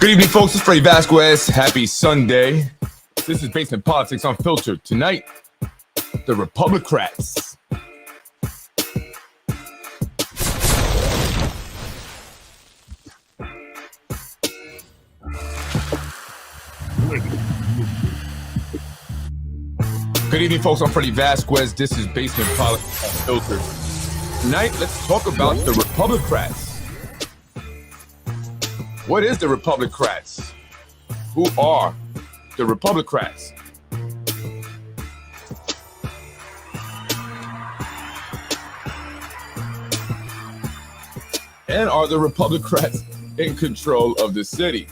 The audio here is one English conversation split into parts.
Good evening, folks. It's Freddie Vasquez. Happy Sunday. This is Basement Politics Unfiltered. Tonight, the Republicrats. Good evening, folks. I'm Freddie Vasquez. This is Basement Politics Unfiltered. Tonight, let's talk about the Republicrats. What is the Republicrats? Who are the Republicrats? And are the Republicrats in control of the city?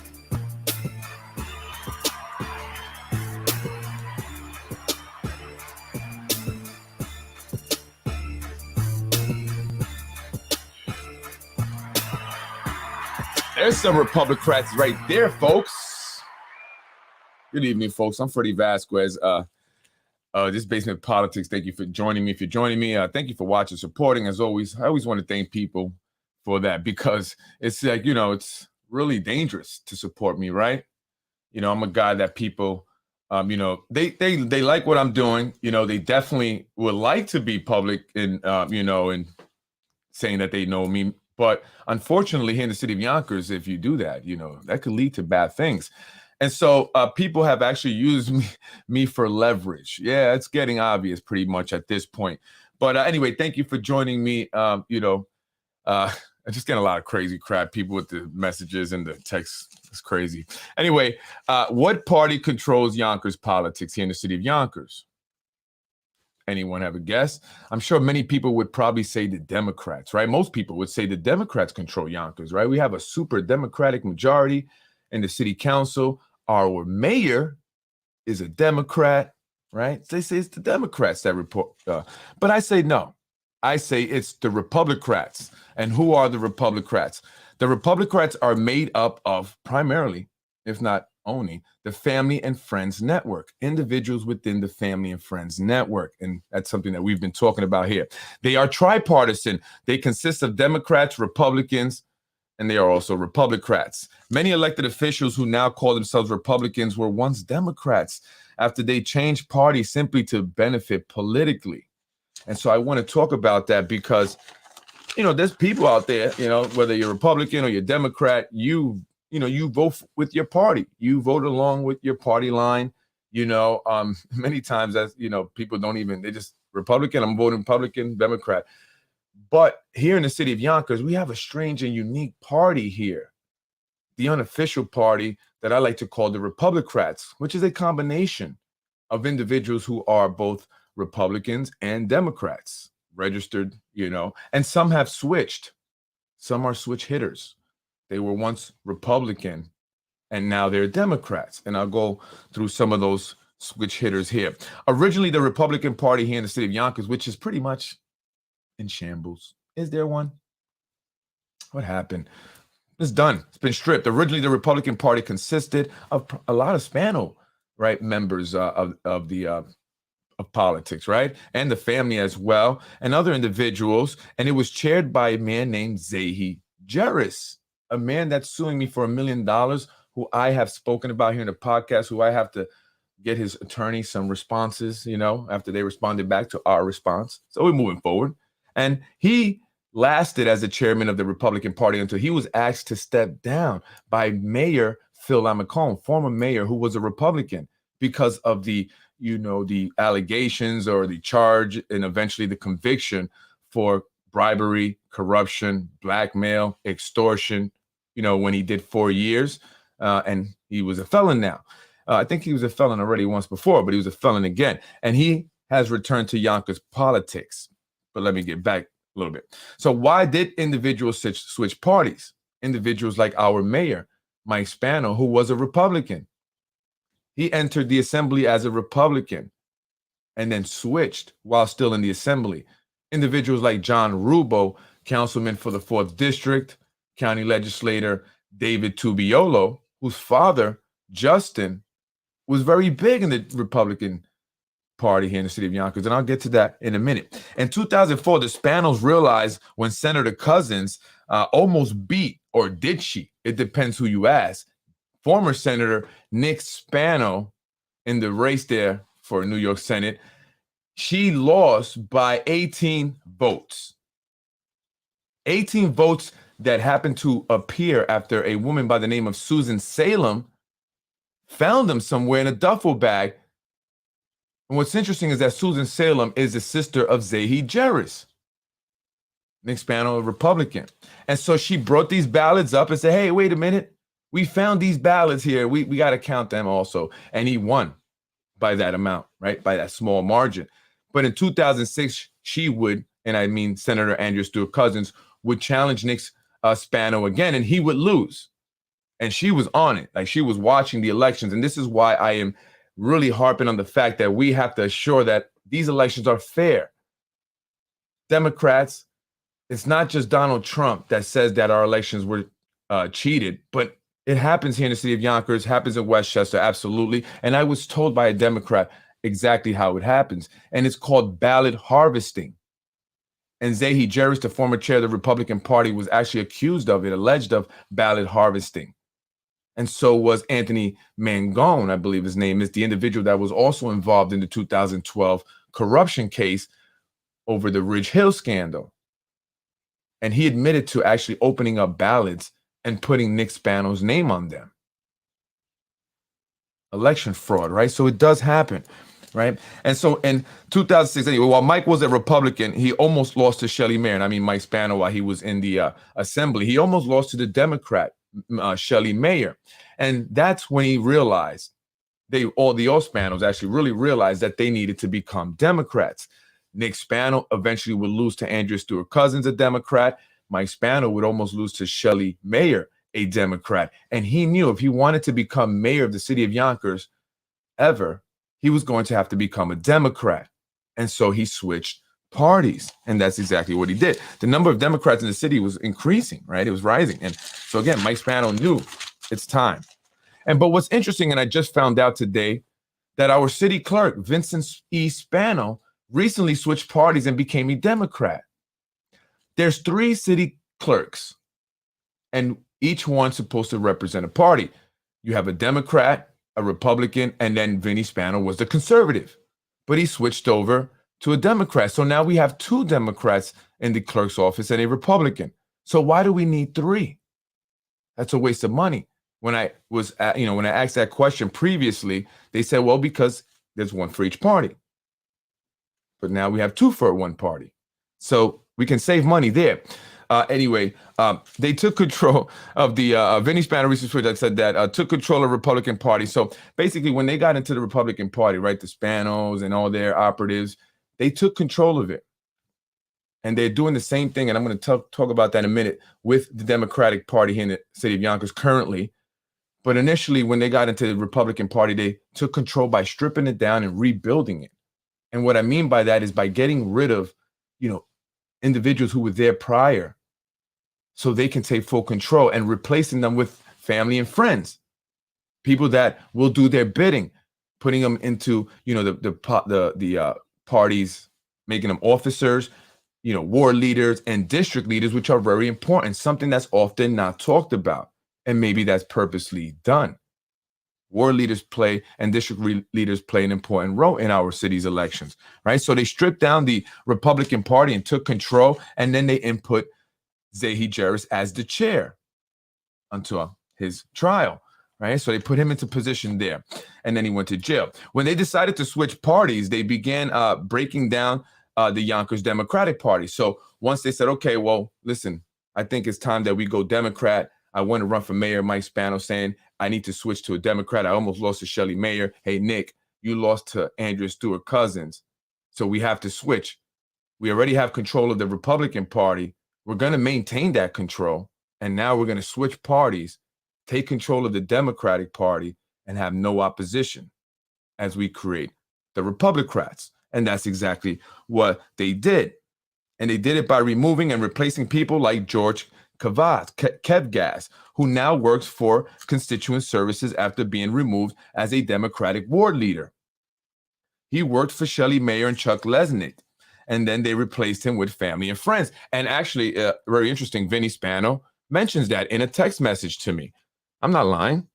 There's some Republicrats right there, folks. Good evening, folks. I'm Freddie Vasquez. This is Basement Politics. Thank you for joining me. If you're joining me, thank you for watching, supporting. As always, I always want to thank people for that because it's like, it's really dangerous to support me, right? I'm a guy that people, they like what I'm doing. They definitely would like to be public in, and saying that they know me. But unfortunately, here in the city of Yonkers, if you do that, that could lead to bad things. And so people have actually used me for leverage. Yeah, it's getting obvious pretty much at this point. But anyway, thank you for joining me. I just get a lot of crazy crap. People with the messages and the texts. It's crazy. Anyway, what party controls Yonkers politics here in the city of Yonkers? Anyone have a guess? I'm sure many people would probably say the Democrats, right? Most people would say the Democrats control Yonkers, right? We have a super Democratic majority in the city council. Our mayor is a Democrat, right? They say it's the Democrats that report. But I say no. I say it's the Republicrats. And who are the Republicrats? The Republicrats are made up of primarily, if not only, the Family and Friends Network, individuals within the Family and Friends Network. And that's something that we've been talking about here. They are tripartisan. They consist of Democrats, Republicans, and they are also Republicrats. Many elected officials who now call themselves Republicans were once Democrats after they changed parties simply to benefit politically. And so I want to talk about that because, there's people out there, whether you're Republican or you're Democrat, you vote with your party. You vote along with your party line. Many times as people don't even, they just Republican, I'm voting Republican, Democrat. But here in the city of Yonkers, we have a strange and unique party here. The unofficial party that I like to call the Republicrats, which is a combination of individuals who are both Republicans and Democrats, registered, and some have switched. Some are switch hitters. They were once Republican, and now they're Democrats. And I'll go through some of those switch hitters here. Originally, the Republican Party here in the city of Yonkers, which is pretty much in shambles. Is there one? What happened? It's done. It's been stripped. Originally, the Republican Party consisted of a lot of Spano, right, members of politics, right, and the family as well, and other individuals. And it was chaired by a man named Zahi Jerris, a man that's suing me for $1 million, who I have spoken about here in the podcast, who I have to get his attorney some responses, after they responded back to our response. So we're moving forward. And he lasted as the chairman of the Republican Party until he was asked to step down by Mayor Phil Lamacone, former mayor who was a Republican, because of the allegations or the charge and eventually the conviction for bribery, corruption, blackmail, extortion, when he did 4 years, and he was a felon now. I think he was a felon already once before, but he was a felon again. And he has returned to Yonkers politics. But let me get back a little bit. So why did individuals switch parties? Individuals like our mayor, Mike Spano, who was a Republican. He entered the assembly as a Republican and then switched while still in the assembly. Individuals like John Rubo, councilman for the 4th District, county legislator David Tubiolo, whose father, Justin, was very big in the Republican Party here in the city of Yonkers, and I'll get to that in a minute. In 2004, the Spanos realized when Senator Cousins almost beat, or did she? It depends who you ask. former Senator Nick Spano in the race there for New York Senate. She lost by 18 votes. 18 votes that happened to appear after a woman by the name of Susan Salem found them somewhere in a duffel bag. And what's interesting is that Susan Salem is the sister of Zahi Jeris, Nick Spano, a Republican. And so she brought these ballots up and said, hey, wait a minute. We found these ballots here. We got to count them also. And he won by that amount, right? By that small margin. But in 2006, she would, and I mean Senator Andrea Stewart Cousins, would challenge Nick Spano again, and he would lose. And she was on it. Like, she was watching the elections. And this is why I am really harping on the fact that we have to assure that these elections are fair. Democrats, it's not just Donald Trump that says that our elections were cheated, but it happens here in the city of Yonkers, happens in Westchester, absolutely. And I was told by a Democrat exactly how it happens. And it's called ballot harvesting. And Zahi Jeris, the former chair of the Republican Party, was actually accused of it, alleged of ballot harvesting. And so was Anthony Mangone, I believe his name is, the individual that was also involved in the 2012 corruption case over the Ridge Hill scandal. And he admitted to actually opening up ballots and putting Nick Spano's name on them. Election fraud, right? So it does happen, right? And so in 2006, anyway, while Mike was a Republican, he almost lost to Shelley Mayer. And I mean Mike Spano, while he was in the assembly, he almost lost to the Democrat, Shelley Mayer. And that's when he realized, all Spanos actually really realized that they needed to become Democrats. Nick Spano eventually would lose to Andrea Stewart Cousins, a Democrat. Mike Spano would almost lose to Shelley Mayer, a Democrat. And he knew if he wanted to become mayor of the city of Yonkers ever, he was going to have to become a Democrat. And so he switched parties. And that's exactly what he did. The number of Democrats in the city was increasing, right? It was rising. And so again, Mike Spano knew it's time. But what's interesting, and I just found out today, that our city clerk, Vincent E. Spano, recently switched parties and became a Democrat. There's 3 city clerks, and each one's supposed to represent a party. You have a Democrat, a Republican, and then Vinny Spano was the conservative. But he switched over to a Democrat. So now we have 2 Democrats in the clerk's office and a Republican. So why do we need 3? That's a waste of money. When I was, when I asked that question previously, they said, well, because there's 1 for each party. But now we have 2 for one party. So we can save money there. Anyway, they took control of the Vinny Spano recently that said that took control of the Republican Party. So basically, when they got into the Republican Party, right, the Spanos and all their operatives, they took control of it. And they're doing the same thing. And I'm going to talk about that in a minute with the Democratic Party here in the city of Yonkers currently. But initially, when they got into the Republican Party, they took control by stripping it down and rebuilding it. And what I mean by that is by getting rid of, individuals who were there prior so they can take full control and replacing them with family and friends, people that will do their bidding, putting them into, the parties, making them officers, war leaders and district leaders, which are very important, something that's often not talked about. And maybe that's purposely done. War leaders play and district leaders play an important role in our city's elections, right? So they stripped down the Republican Party and took control, and then they input Zahi Jeris as the chair until his trial, right? So they put him into position there, and then he went to jail. When they decided to switch parties, they began breaking down the Yonkers Democratic Party. So once they said, okay, well, listen, I think it's time that we go Democrat. I want to run for mayor. Mike Spano saying, I need to switch to a Democrat. I almost lost to Shelley Mayer. Hey, Nick, you lost to Andrea Stewart Cousins. So we have to switch. We already have control of the Republican Party. We're going to maintain that control. And now we're going to switch parties, take control of the Democratic Party, and have no opposition as we create the Republicrats. And that's exactly what they did. And they did it by removing and replacing people like George Kevgas, who now works for Constituent Services after being removed as a Democratic ward leader. He worked for Shelley Mayer and Chuck Lesnick, and then they replaced him with family and friends. And actually, very interesting, Vinny Spano mentions that in a text message to me. I'm not lying.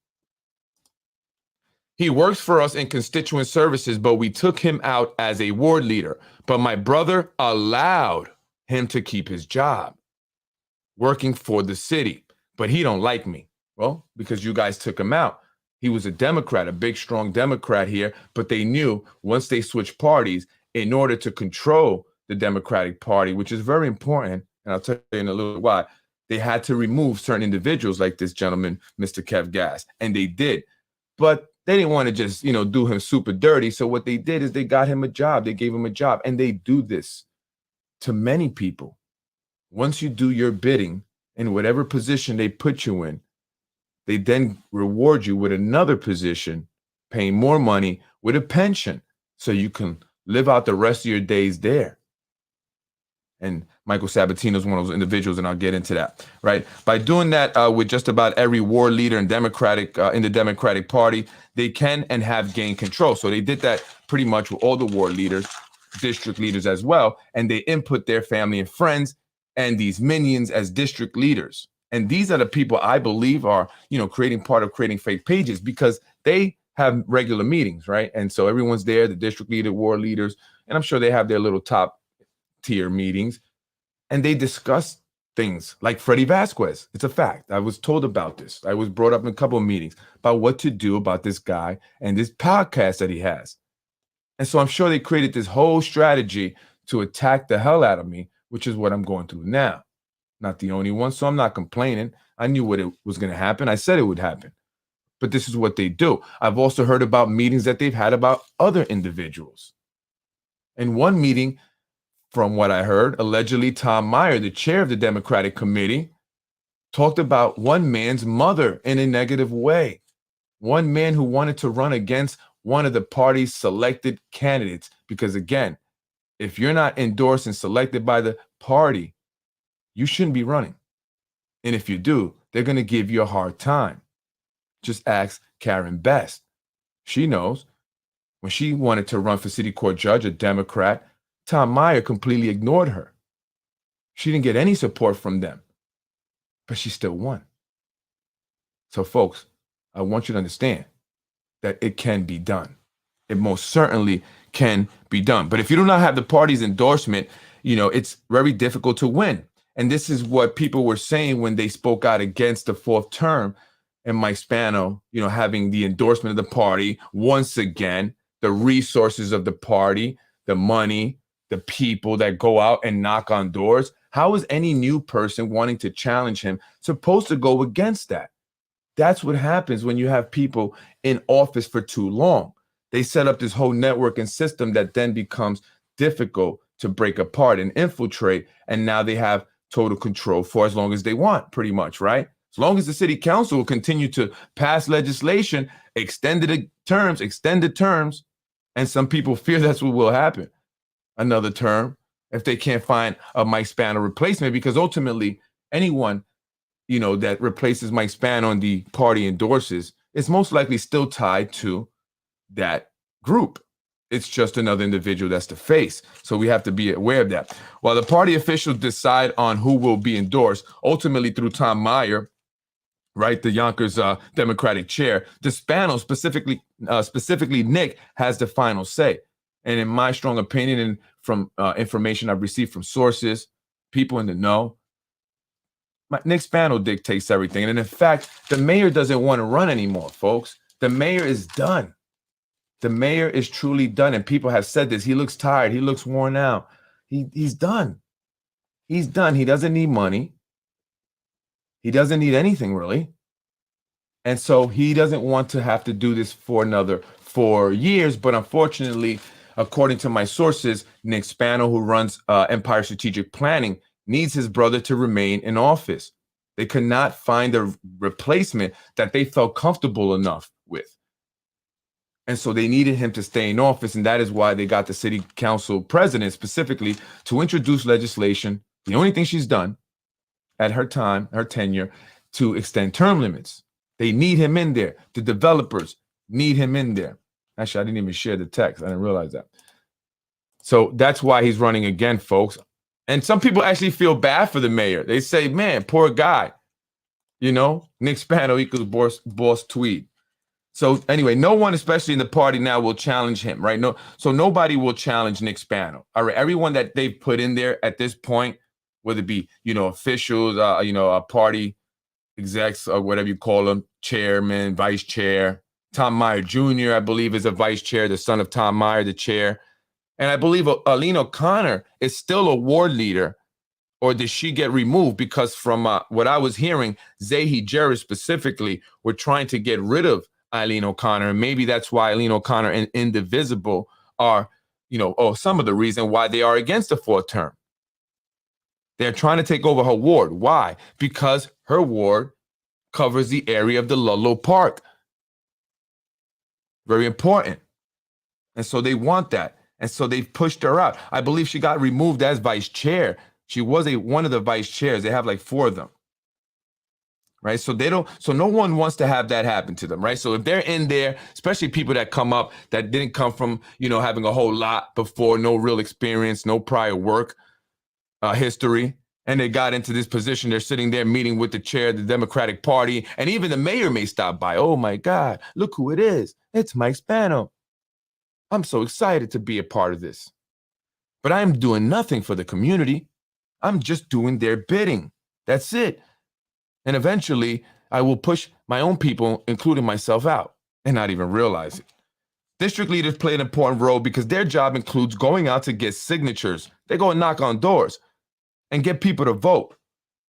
He works for us in constituent services, but we took him out as a ward leader. But my brother allowed him to keep his job working for the city, but he don't like me. Well, because you guys took him out. He was a Democrat, a big, strong Democrat here, but they knew once they switched parties, in order to control the Democratic Party, which is very important, and I'll tell you in a little while, they had to remove certain individuals like this gentleman, Mr. Kev Gass, and they did. But they didn't want to just, do him super dirty. So what they did is they got him a job. They gave him a job, and they do this to many people. Once you do your bidding in whatever position they put you in, they then reward you with another position, paying more money with a pension so you can live out the rest of your days there. And Michael Sabatino is one of those individuals, and I'll get into that, right? By doing that with just about every ward leader in the Democratic Party, they can and have gained control. So they did that pretty much with all the ward leaders, district leaders as well, and they input their family and friends and these minions as district leaders. And these are the people I believe are, creating fake pages, because they have regular meetings, right? And so everyone's there, the district leader, ward leaders, and I'm sure they have their little top tier meetings, and they discuss things like Freddie Vasquez. It's a fact. I was told about this. I was brought up in a couple of meetings about what to do about this guy and this podcast that he has. And so I'm sure they created this whole strategy to attack the hell out of me, which is what I'm going through now. Not the only one, so I'm not complaining. I knew what it was going to happen. I said it would happen. But this is what they do. I've also heard about meetings that they've had about other individuals. In one meeting, from what I heard, allegedly Tom Meyer, the chair of the Democratic Committee, talked about one man's mother in a negative way. One man who wanted to run against one of the party's selected candidates. Because again, if you're not endorsed and selected by the party, you shouldn't be running. And if you do, they're going to give you a hard time. Just ask Karen Best. She knows when she wanted to run for city court judge, a Democrat, Tom Meyer completely ignored her. She didn't get any support from them, but she still won. So folks, I want you to understand that it can be done. It most certainly can be done. But if you do not have the party's endorsement, it's very difficult to win. And this is what people were saying when they spoke out against the fourth term and Mike Spano, having the endorsement of the party. Once again, the resources of the party, the money, the people that go out and knock on doors. How is any new person wanting to challenge him supposed to go against that? That's what happens when you have people in office for too long. They set up this whole network and system that then becomes difficult to break apart and infiltrate. And now they have total control for as long as they want, pretty much, right? As long as the city council will continue to pass legislation, extended terms, and some people fear that's what will happen. Another term, if they can't find a Mike Spano replacement, because ultimately anyone, that replaces Mike Spano and the party endorses is most likely still tied to that group. It's just another individual that's the face. So we have to be aware of that. While the party officials decide on who will be endorsed, ultimately through Tom Meyer, right, the Yonkers Democratic chair, the Spano, specifically Nick, has the final say. And in my strong opinion, and from information I've received from sources, people in the know, Nick Spano dictates everything. And in fact, the mayor doesn't want to run anymore, folks. The mayor is done. The mayor is truly done. And people have said this. He looks tired. He looks worn out. He's done. He's done. He doesn't need money. He doesn't need anything, really. And so he doesn't want to have to do this for another 4 years. But unfortunately, according to my sources, Nick Spano, who runs Empire Strategic Planning, needs his brother to remain in office. They could not find a replacement that they felt comfortable enough with. And so they needed him to stay in office. And that is why they got the city council president specifically to introduce legislation, the only thing she's done at her time, her tenure, to extend term limits. They need him in there. The developers need him in there. Actually, I didn't even share the text. I didn't realize that. So that's why he's running again, folks. And some people actually feel bad for the mayor. They say, man, poor guy. Nick Spano equals boss Tweed. So anyway, no one, especially in the party now, will challenge him, right? No, so nobody will challenge Nick Spano. All right, everyone that they've put in there at this point, whether it be officials, party execs or whatever you call them, chairman, vice chair. Tom Meyer Jr., I believe, is a vice chair, the son of Tom Meyer, the chair. And I believe Aline O'Connor is still a ward leader, or did she get removed? Because from what I was hearing, Zahi Jarrett specifically were trying to get rid of Eileen O'Connor. And maybe that's why Eileen O'Connor and Indivisible are, some of the reason why they are against the fourth term. They're trying to take over her ward. Why? Because her ward covers the area of the Ludlow Park. Very important. And so they want that. And so they've pushed her out. I believe she got removed as vice chair. She was one of the vice chairs. They have like 4 of them. Right. So no one wants to have that happen to them. Right. So if they're in there, especially people that come up that didn't come from, having a whole lot before, no real experience, no prior work history, and they got into this position, they're sitting there meeting with the chair of the Democratic Party, and even the mayor may stop by. Oh my God, look who it is. It's Mike Spano. I'm so excited to be a part of this. But I'm doing nothing for the community. I'm just doing their bidding. That's it. And eventually, I will push my own people, including myself, out and not even realize it. District leaders play an important role because their job includes going out to get signatures. They go and knock on doors and get people to vote.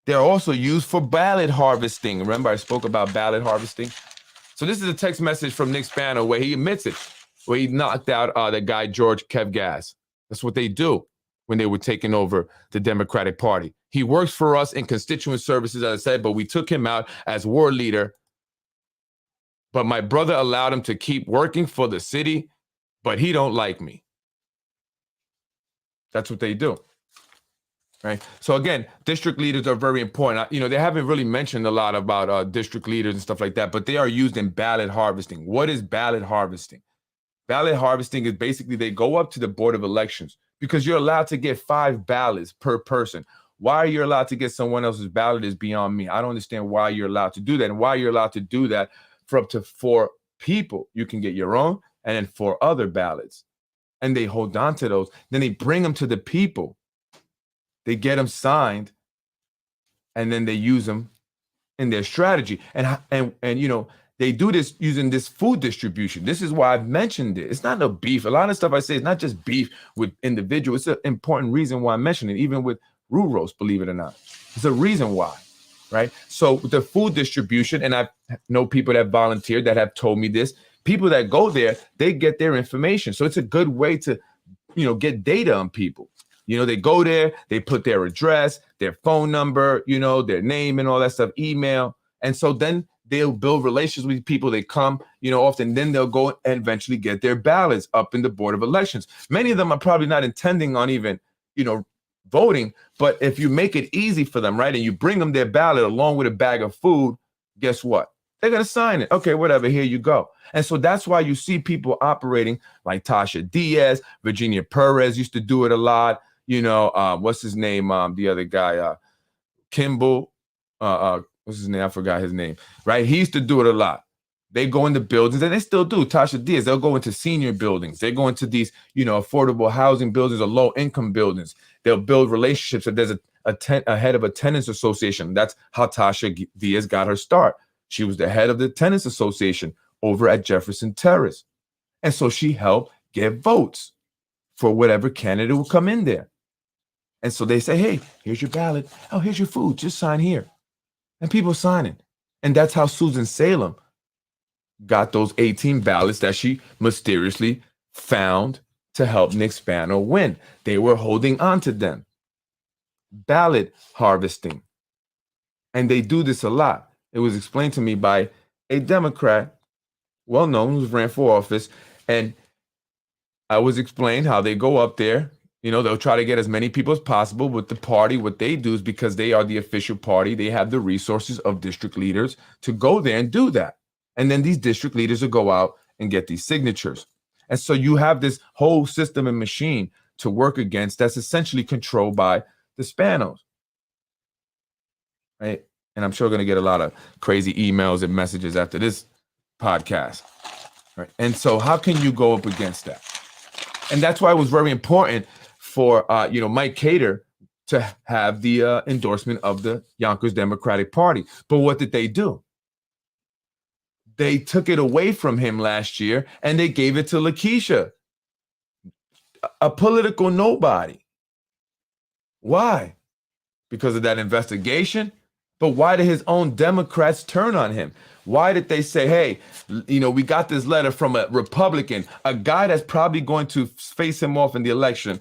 They're also used for ballot harvesting. Remember, I spoke about ballot harvesting? So this is a text message from Nick Spano where he admits it, where he knocked out the guy, George Kevgas. That's what they do when they were taking over the Democratic Party. He works for us in constituent services, as I said, but we took him out as ward leader. But my brother allowed him to keep working for the city, but he don't like me. That's what they do. Right. So again, district leaders are very important. They haven't really mentioned a lot about district leaders and stuff like that, but they are used in ballot harvesting. What is ballot harvesting? Ballot harvesting is basically they go up to the Board of Elections because you're allowed to get 5 ballots per person. Why you're allowed to get someone else's ballot is beyond me. I don't understand why you're allowed to do that and why you're allowed to do that for up to 4 people. You can get your own and then 4 other ballots. And they hold on to those. Then they bring them to the people. They get them signed, and then they use them in their strategy. And they do this using this food distribution. This is why I've mentioned it. It's not no beef. A lot of stuff I say is not just beef with individuals. It's an important reason why I'm mentioning it, even with Ruros, believe it or not. It's a reason why, right? So the food distribution, and I know people that volunteered that have told me this. People that go there, they get their information. So it's a good way to, get data on people. They go there, they put their address, their phone number, their name and all that stuff, email. And so then they'll build relations with people. They come, often, then they'll go and eventually get their ballots up in the Board of Elections. Many of them are probably not intending on even, voting. But if you make it easy for them, right, and you bring them their ballot along with a bag of food, guess what? They're going to sign it. Okay, whatever, here you go. And so that's why you see people operating like Tasha Diaz, Virginia Perez used to do it a lot. What's his name? The other guy, Kimball. What's his name? I forgot his name. Right? He used to do it a lot. They go into buildings, and they still do. Tasha Diaz, they'll go into senior buildings. They go into these, affordable housing buildings or low-income buildings. They'll build relationships. If there's a head of a tenants association, that's how Tasha Diaz got her start. She was the head of the tenants association over at Jefferson Terrace. And so she helped get votes for whatever candidate will come in there. And so they say, hey, here's your ballot. Oh, here's your food. Just sign here. And people signing. And that's how Susan Salem got those 18 ballots that she mysteriously found to help Nick Spano win. They were holding on to them. Ballot harvesting. And they do this a lot. It was explained to me by a Democrat, well-known, who ran for office. And I was explained how they go up there. They'll try to get as many people as possible with the party. What they do is because they are the official party, they have the resources of district leaders to go there and do that. And then these district leaders will go out and get these signatures. And so you have this whole system and machine to work against that's essentially controlled by the Spanos. Right? And I'm sure going to get a lot of crazy emails and messages after this podcast. right? And so how can you go up against that? And that's why it was very important for Mike Cater to have the endorsement of the Yonkers Democratic Party. But what did they do? They took it away from him last year and they gave it to Lakeisha, a political nobody. Why? Because of that investigation? But why did his own Democrats turn on him? Why did they say, hey, we got this letter from a Republican, a guy that's probably going to face him off in the election,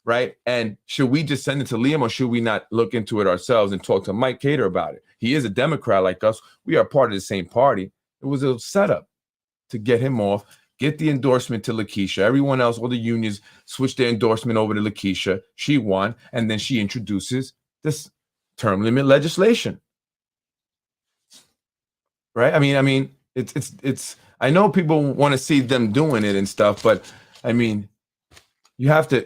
right? And should we just send it to Liam, or should we not look into it ourselves and talk to Mike Cater about it? He is a Democrat like us. We are part of the same party. It was a setup to get him off, get the endorsement to Lakeisha. Everyone else, all the unions, switched their endorsement over to Lakeisha. She won, and then she introduces this term limit legislation. Right? I mean, it's. I know people want to see them doing it and stuff, but I mean, you have to,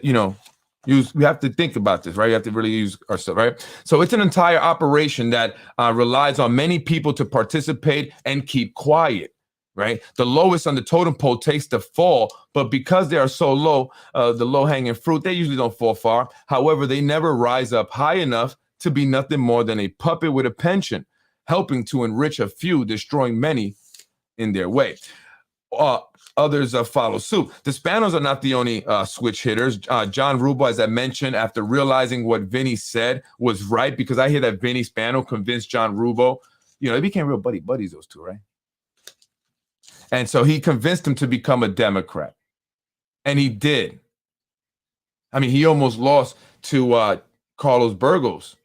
we have to think about this, right? You have to really use our stuff, right? So it's an entire operation that relies on many people to participate and keep quiet, right? The lowest on the totem pole takes the fall, but because they are so low, the low-hanging fruit, they usually don't fall far. However, they never rise up high enough to be nothing more than a puppet with a penchant, helping to enrich a few, destroying many in their way. Others follow suit. The Spanos are not the only switch hitters. John Rubo, as I mentioned, after realizing what Vinny said was right, because I hear that Vinny Spano convinced John Rubo, they became real buddies, those two, right? And so he convinced him to become a Democrat. And he did. I mean, he almost lost to Carlos Burgos,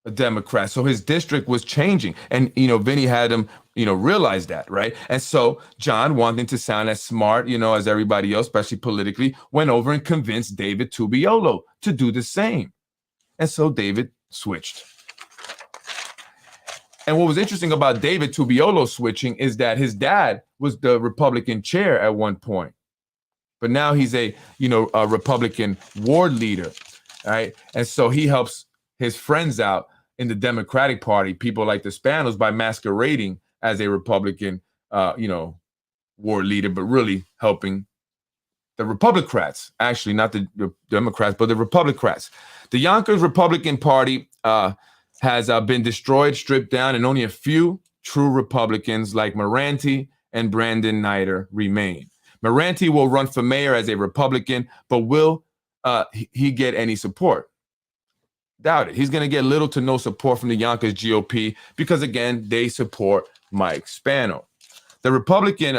a Democrat. So his district was changing. And, Vinny had him, realize that, right? And so John, wanting to sound as smart, as everybody else, especially politically, went over and convinced David Tubiolo to do the same. And so David switched. And what was interesting about David Tubiolo switching is that his dad was the Republican chair at one point. But now he's a Republican ward leader, right? And so he helps his friends out in the Democratic Party, people like the Spanos, by masquerading as a Republican, ward leader, but really helping the Republicrats, actually not the Democrats, but the Republicrats. The Yonkers Republican Party has been destroyed, stripped down, and only a few true Republicans like Moranti and Brandon Nider remain. Moranti will run for mayor as a Republican, but will he get any support? Doubt it. He's going to get little to no support from the Yonkers GOP because, again, they support Mike Spano. The Republican,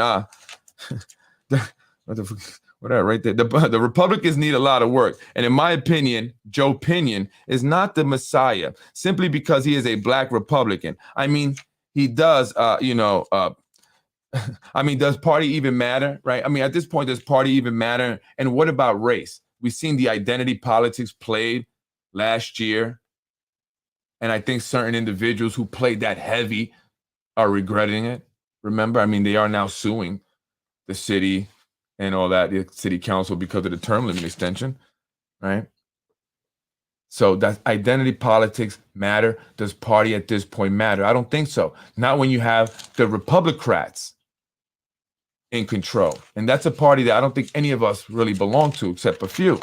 whatever, right there. The Republicans need a lot of work. And in my opinion, Joe Pinion is not the Messiah simply because he is a black Republican. I mean, he does, does party even matter, right? I mean, at this point, does party even matter? And what about race? We've seen the identity politics played last year. And I think certain individuals who played that heavy are regretting it. Remember, I mean, they are now suing the city and all that, the city council, because of the term limit extension, right? So does identity politics matter? Does party at this point matter? I don't think so. Not when you have the Republicrats in control. And that's a party that I don't think any of us really belong to, except a few,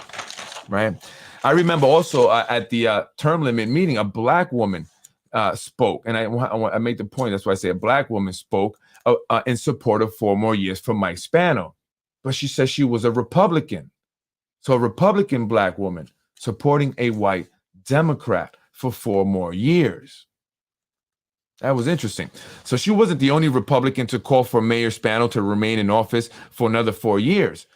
right? I remember also at the term limit meeting, a black woman spoke. And I made the point, that's why I say a black woman spoke in support of 4 more years for Mike Spano. But she said she was a Republican. So a Republican black woman supporting a white Democrat for 4 more years. That was interesting. So she wasn't the only Republican to call for Mayor Spano to remain in office for another 4 years.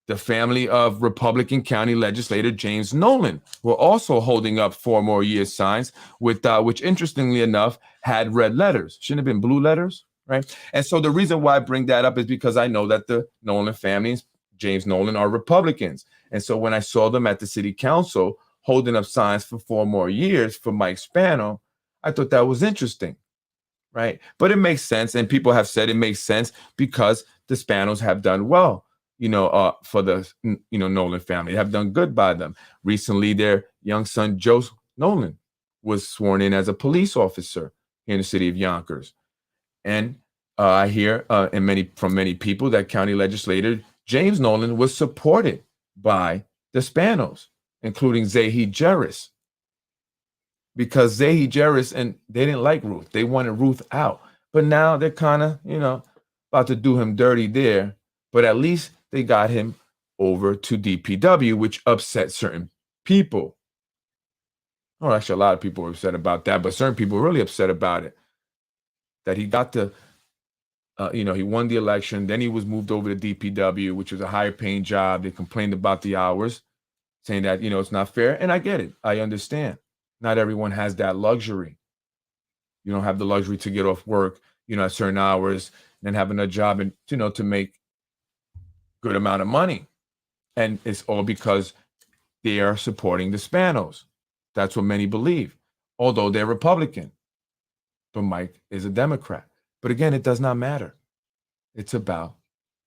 The family of Republican County Legislator James Nolan were also holding up 4 more years signs, with which, interestingly enough, had red letters. Shouldn't have been blue letters, right? And so the reason why I bring that up is because I know that the Nolan family, James Nolan, are Republicans. And so when I saw them at the city council holding up signs for 4 more years for Mike Spano, I thought that was interesting, right? But it makes sense, and people have said it makes sense because the Spanos have done well, for the, Nolan family. They have done good by them. Recently, their young son, Joe Nolan, was sworn in as a police officer in the city of Yonkers. And I hear from many people that County Legislator James Nolan was supported by the Spanos, including Zahi Jerris, because Zahi Jerris, and they didn't like Ruth. They wanted Ruth out. But now they're kind of, about to do him dirty there. But at least they got him over to DPW, which upset certain people. Well, actually, a lot of people were upset about that, but certain people were really upset about it. That he got the, he won the election. Then he was moved over to DPW, which was a higher paying job. They complained about the hours, saying that, it's not fair. And I get it. I understand. Not everyone has that luxury. You don't have the luxury to get off work, at certain hours and have another job and, to make good amount of money. And it's all because they are supporting the Spanos. That's what many believe, although they're Republican. But Mike is a Democrat. But again, it does not matter. It's about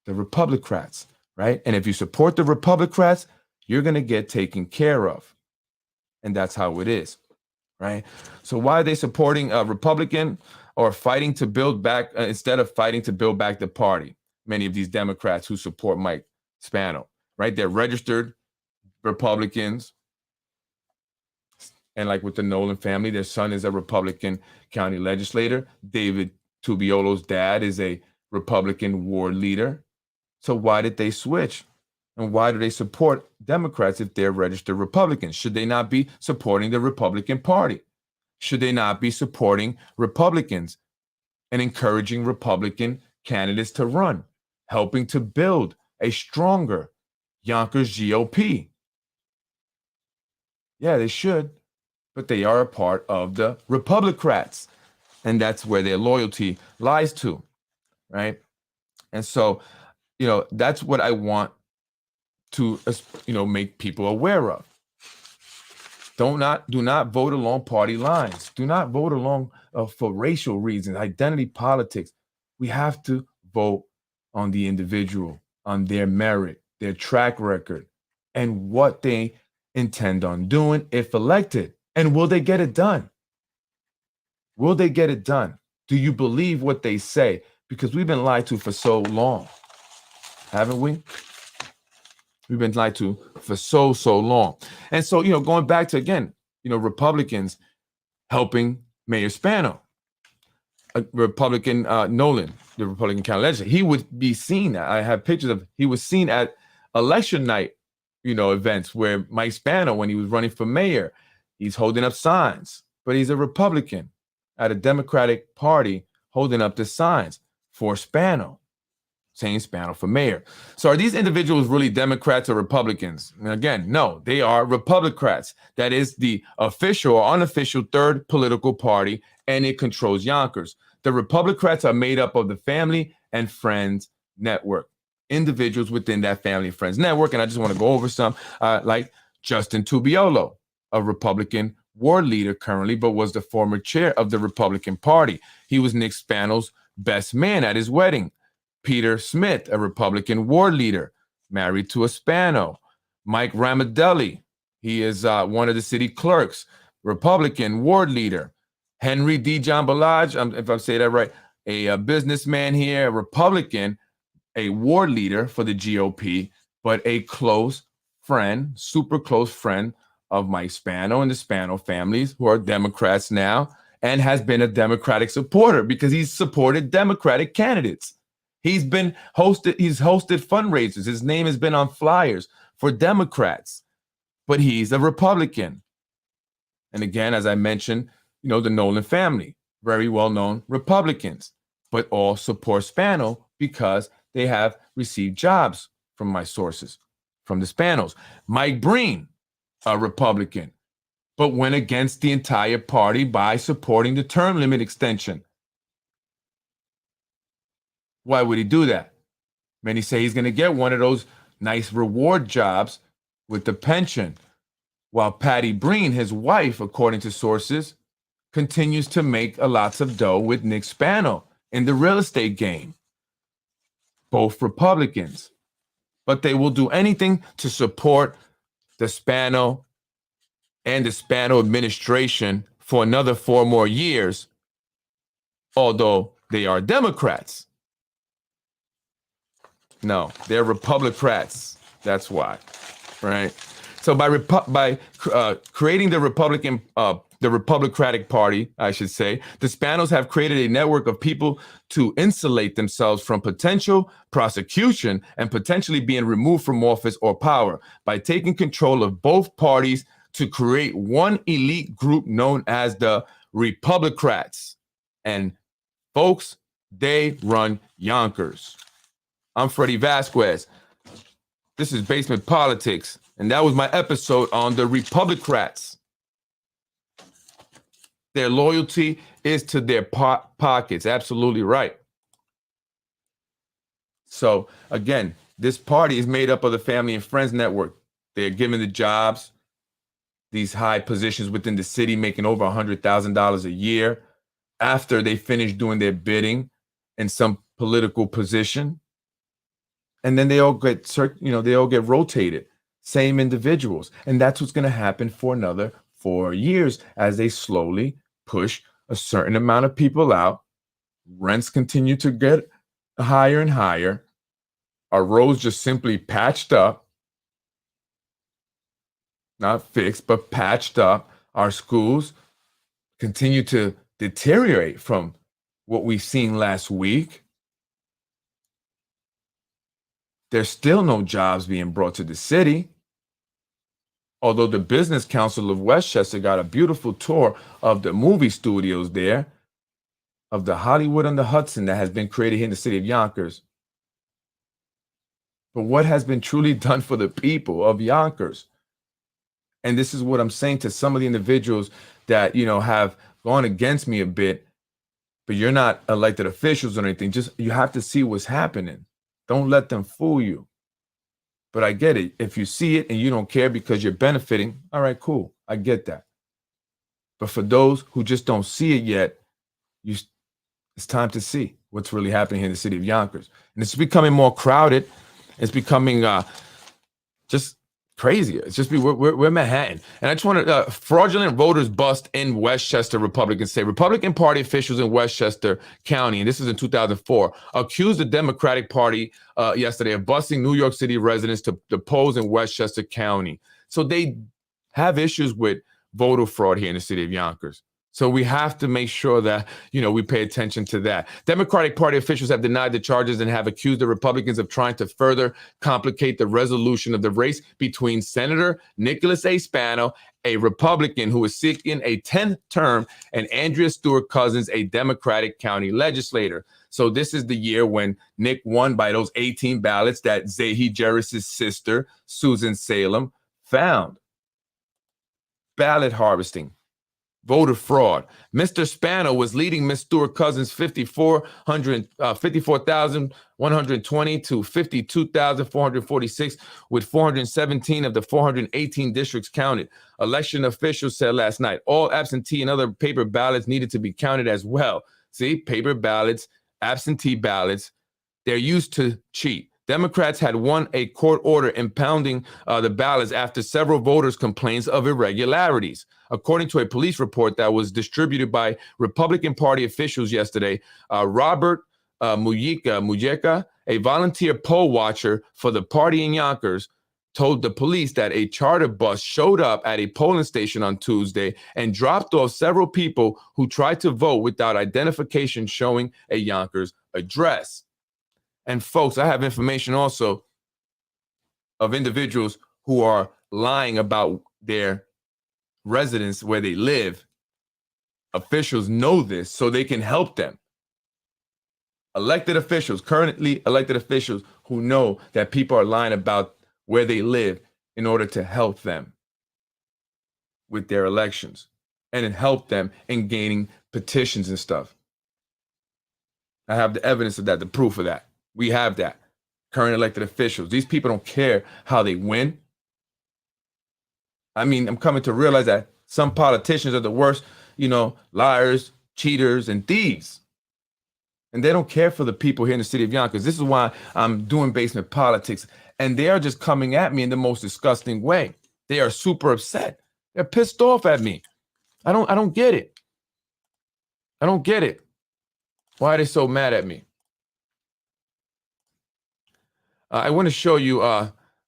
the Republicrats, right? And if you support the Republicrats, you're going to get taken care of. And that's how it is, right? So why are they supporting a Republican or fighting to build back, instead of fighting to build back the party? Many of these Democrats who support Mike Spano, right? They're registered Republicans. And like with the Nolan family, their son is a Republican county legislator. David Tubiolo's dad is a Republican ward leader. So why did they switch? And why do they support Democrats if they're registered Republicans? Should they not be supporting the Republican Party? Should they not be supporting Republicans and encouraging Republican candidates to run, helping to build a stronger Yonkers GOP? Yeah, they should, but they are a part of the Republicrats, and that's where their loyalty lies to, right? And so, that's what I want to, make people aware of. Do not vote along party lines. Do not vote along for racial reasons, identity politics. We have to vote on the individual, on their merit, their track record, and what they intend on doing if elected. And will they get it done? Will they get it done? Do you believe what they say? Because we've been lied to for so long, haven't we? We've been lied to for so long. And so, going back to, again, Republicans helping Mayor Spano, Republican Nolan, the Republican county legislator, he would be seen. I have pictures of, he was seen at election night, events where Mike Spano, when he was running for mayor, he's holding up signs, but he's a Republican at a Democratic party holding up the signs for Spano, saying Spano for mayor. So are these individuals really Democrats or Republicans? And again, no, they are Republicrats. That is the official or unofficial third political party, and it controls Yonkers. The Republicrats are made up of the family and friends network, individuals within that family and friends network. And I just want to go over some, like Justin Tubiolo, a Republican ward leader currently, but was the former chair of the Republican Party. He was Nick Spano's best man at his wedding. Peter Smith, a Republican ward leader, married to a Spano. Mike Ramadelli, he is one of the city clerks, Republican ward leader. Henry D. Jambalaj, if I say that right, a businessman here, a Republican, a ward leader for the GOP, but a close friend, super close friend of Mike Spano and the Spano families, who are Democrats now, and has been a Democratic supporter because he's supported Democratic candidates. He's hosted fundraisers. His name has been on flyers for Democrats, but he's a Republican. And again, as I mentioned, the Nolan family, very well-known Republicans, but all support Spano because they have received jobs from my sources, from the Spanos. Mike Breen, a Republican, but went against the entire party by supporting the term limit extension. Why would he do that? Many say he's going to get one of those nice reward jobs with the pension, while Patty Breen, his wife, according to sources, continues to make lots of dough with Nick Spano in the real estate game. Both Republicans, but they will do anything to support the Spano and the Spano administration for another 4 more years, although they are Democrats. No, they're Republicrats. That's why, right? So by creating the Republicratic Party, I should say, the Spanos have created a network of people to insulate themselves from potential prosecution and potentially being removed from office or power by taking control of both parties to create one elite group known as the Republicrats. And folks, they run Yonkers. I'm Freddie Vasquez. This is Basement Politics, and that was my episode on the Republicrats. Their loyalty is to their pockets. Absolutely right. So, again, this party is made up of the Family and Friends Network. They're given the jobs, these high positions within the city, making over $100,000 a year after they finish doing their bidding in some political position. And then they all get, they all get rotated, same individuals. And that's what's going to happen for another 4 years as they slowly push a certain amount of people out. Rents continue to get higher and higher. Our roads just simply patched up, not fixed, but patched up. Our schools continue to deteriorate from what we've seen last week. There's still no jobs being brought to the city. Although the Business Council of Westchester got a beautiful tour of the movie studios there, of the Hollywood on the Hudson that has been created here in the city of Yonkers. But what has been truly done for the people of Yonkers? And this is what I'm saying to some of the individuals that, have gone against me a bit, but you're not elected officials or anything. Just, you have to see what's happening. Don't let them fool you. But I get it. If you see it and you don't care because you're benefiting, all right, cool. I get that. But for those who just don't see it yet, it's time to see what's really happening here in the city of Yonkers. And it's becoming more crowded. It's becoming just crazier. It's just we're Manhattan. And I just wanted fraudulent voters bust in Westchester, Republicans say. Republican Party officials in Westchester County, and this is in 2004, accused the Democratic Party yesterday of busing New York City residents to the polls in Westchester County. So they have issues with voter fraud here in the city of Yonkers. So we have to make sure that, we pay attention to that. Democratic Party officials have denied the charges and have accused the Republicans of trying to further complicate the resolution of the race between Senator Nicholas A. Spano, a Republican who is seeking a 10th term, and Andrea Stewart Cousins, a Democratic county legislator. So this is the year when Nick won by those 18 ballots that Zahi Jerris's sister, Susan Salem, found. Ballot harvesting. Voter fraud. Mr. Spano was leading Ms. Stewart Cousins 54,120 to 52,446 with 417 of the 418 districts counted. Election officials said last night all absentee and other paper ballots needed to be counted as well. See, paper ballots, absentee ballots, they're used to cheat. Democrats had won a court order impounding the ballots after several voters' complaints of irregularities. According to a police report that was distributed by Republican Party officials yesterday, Robert Mujica, a volunteer poll watcher for the party in Yonkers, told the police that a charter bus showed up at a polling station on Tuesday and dropped off several people who tried to vote without identification showing a Yonkers address. And folks, I have information also of individuals who are lying about their residence where they live. Officials know this so they can help them. Elected officials, currently elected officials who know that people are lying about where they live in order to help them with their elections and help them in gaining petitions and stuff. I have the evidence of that, the proof of that. We have that. Current elected officials. These people don't care how they win. I mean, I'm coming to realize that some politicians are the worst, liars, cheaters, and thieves. And they don't care for the people here in the city of Yonkers. This is why I'm doing basement politics. And they are just coming at me in the most disgusting way. They are super upset. They're pissed off at me. I don't get it. I don't get it. Why are they so mad at me? I want to show you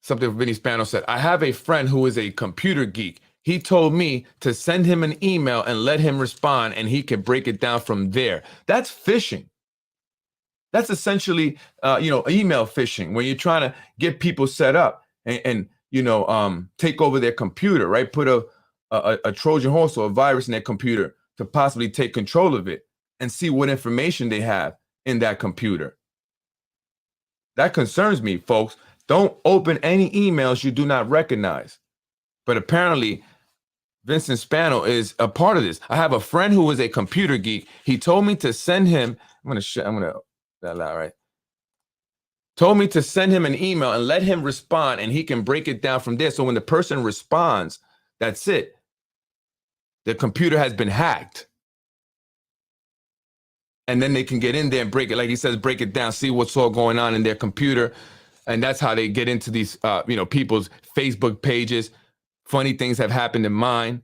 something Vinny Spano said. I have a friend who is a computer geek. He told me to send him an email and let him respond, and he can break it down from there. That's phishing. That's essentially, email phishing, when you're trying to get people set up and take over their computer, right? Put a Trojan horse or a virus in their computer to possibly take control of it and see what information they have in that computer. That concerns me, folks. Don't open any emails you do not recognize. But apparently, Vincent Spano is a part of this. I have a friend who is a computer geek. He told me to send him. That loud, right? Told me to send him an email and let him respond, and he can break it down from there. So when the person responds, that's it. The computer has been hacked. And then they can get in there and break it, like he says, break it down, see what's all going on in their computer. And that's how they get into these, people's Facebook pages. Funny things have happened in mine.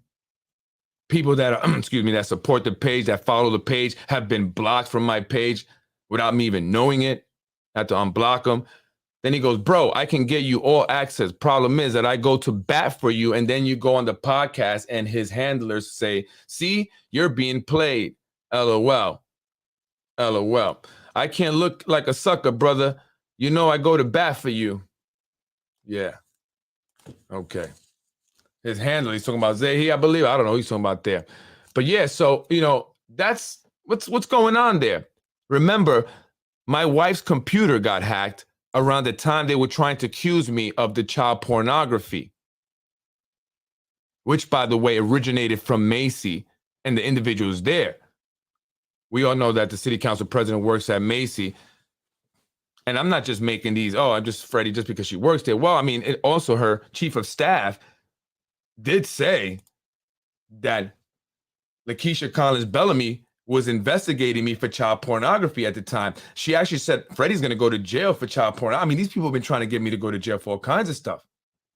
People that are, that support the page, that follow the page, have been blocked from my page without me even knowing it. I had to unblock them. Then he goes, bro, I can get you all access. Problem is that I go to bat for you, and then you go on the podcast and his handlers say, see, you're being played. LOL. LOL. I can't look like a sucker, brother. You know I go to bat for you. Yeah. Okay. His handler, he's talking about Zahi, I believe. I don't know. He's talking about there. But yeah, so, that's what's going on there. Remember, my wife's computer got hacked around the time they were trying to accuse me of the child pornography, which, by the way, originated from Macy and the individuals there. We all know that the city council president works at Macy. And I'm not just making these, I'm just Freddie just because she works there. Well, I mean, it also her chief of staff did say that Lakeisha Collins Bellamy was investigating me for child pornography at the time. She actually said, Freddie's going to go to jail for child porn. I mean, these people have been trying to get me to go to jail for all kinds of stuff.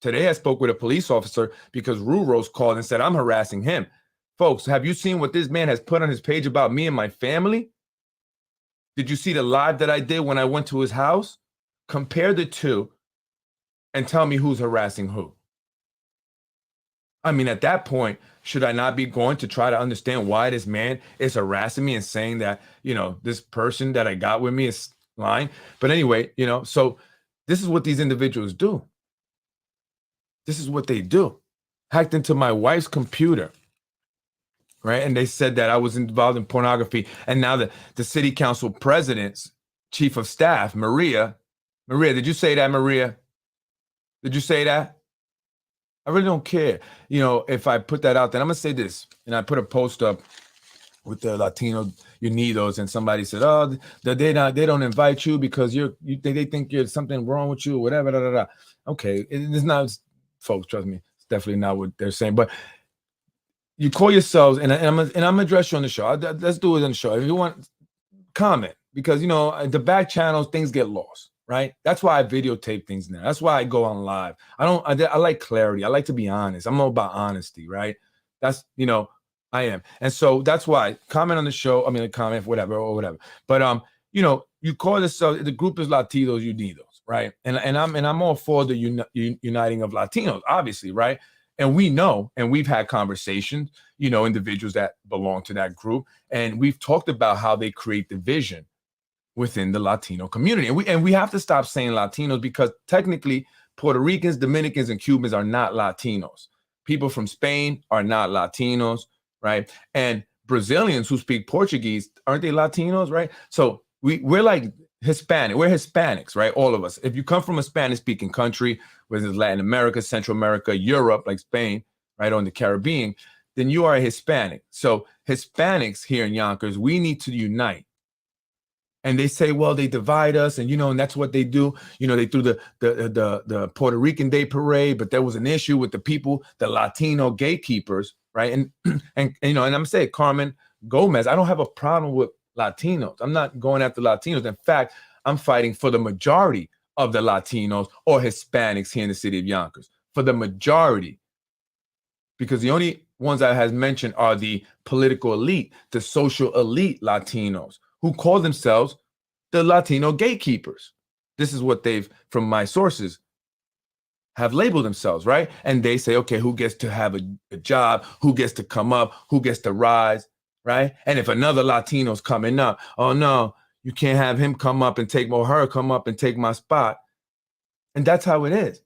Today, I spoke with a police officer because Rurose called and said, I'm harassing him. Folks, have you seen what this man has put on his page about me and my family? Did you see the live that I did when I went to his house? Compare the two and tell me who's harassing who. I mean, at that point, should I not be going to try to understand why this man is harassing me and saying that, this person that I got with me is lying? But anyway, so this is what these individuals do. This is what they do. Hacked into my wife's computer. Right. And they said that I was involved in pornography. And now the city council president's chief of staff, Maria, did you say that, Maria? Did you say that? I really don't care. If I put that out, then I'm going to say this. And I put a post up with the Latino Unidos, and somebody said, they don't invite you because they think you're something wrong with you or whatever. Da, da, da. Okay. It's not, folks, trust me. It's definitely not what they're saying. But you call yourselves, and I'm gonna address you on the show. Let's do it on the show. If you want, comment, because the back channels, things get lost, right? That's why I videotape things now. That's why I go on live. I like clarity. I like to be honest. I'm all about honesty, right? That's I am, and so that's why comment on the show. I mean, comment whatever. But you call this. The group is Latinos Unidos, right? And I'm all for the uniting of Latinos, obviously, right? And we know, and we've had conversations, individuals that belong to that group, and we've talked about how they create division within the Latino community. And we have to stop saying Latinos, because technically Puerto Ricans, Dominicans, and Cubans are not Latinos. People from Spain are not Latinos, right? And Brazilians who speak Portuguese, aren't they Latinos, right? So we're like Hispanic. We're Hispanics, right? All of us. If you come from a Spanish-speaking country, whether it's Latin America, Central America, Europe, like Spain, right, or in the Caribbean, then you are a Hispanic. So Hispanics here in Yonkers, we need to unite. And they say, well, they divide us, and and that's what they do. They threw the Puerto Rican Day Parade, but there was an issue with the people, the Latino gatekeepers, right? And I'm gonna say, Carmen Gomez, I don't have a problem with Latinos. I'm not going after Latinos. In fact, I'm fighting for the majority of the Latinos or Hispanics here in the city of Yonkers, for the majority, because the only ones I has mentioned are the political elite, the social elite Latinos, who call themselves the Latino gatekeepers. This is what they've, from my sources, have labeled themselves, right? And they say, okay, who gets to have a job? Who gets to come up? Who gets to rise, right? And if another Latino's coming up, oh no, you can't have him come up and take, or her come up and take my spot. And that's how it is,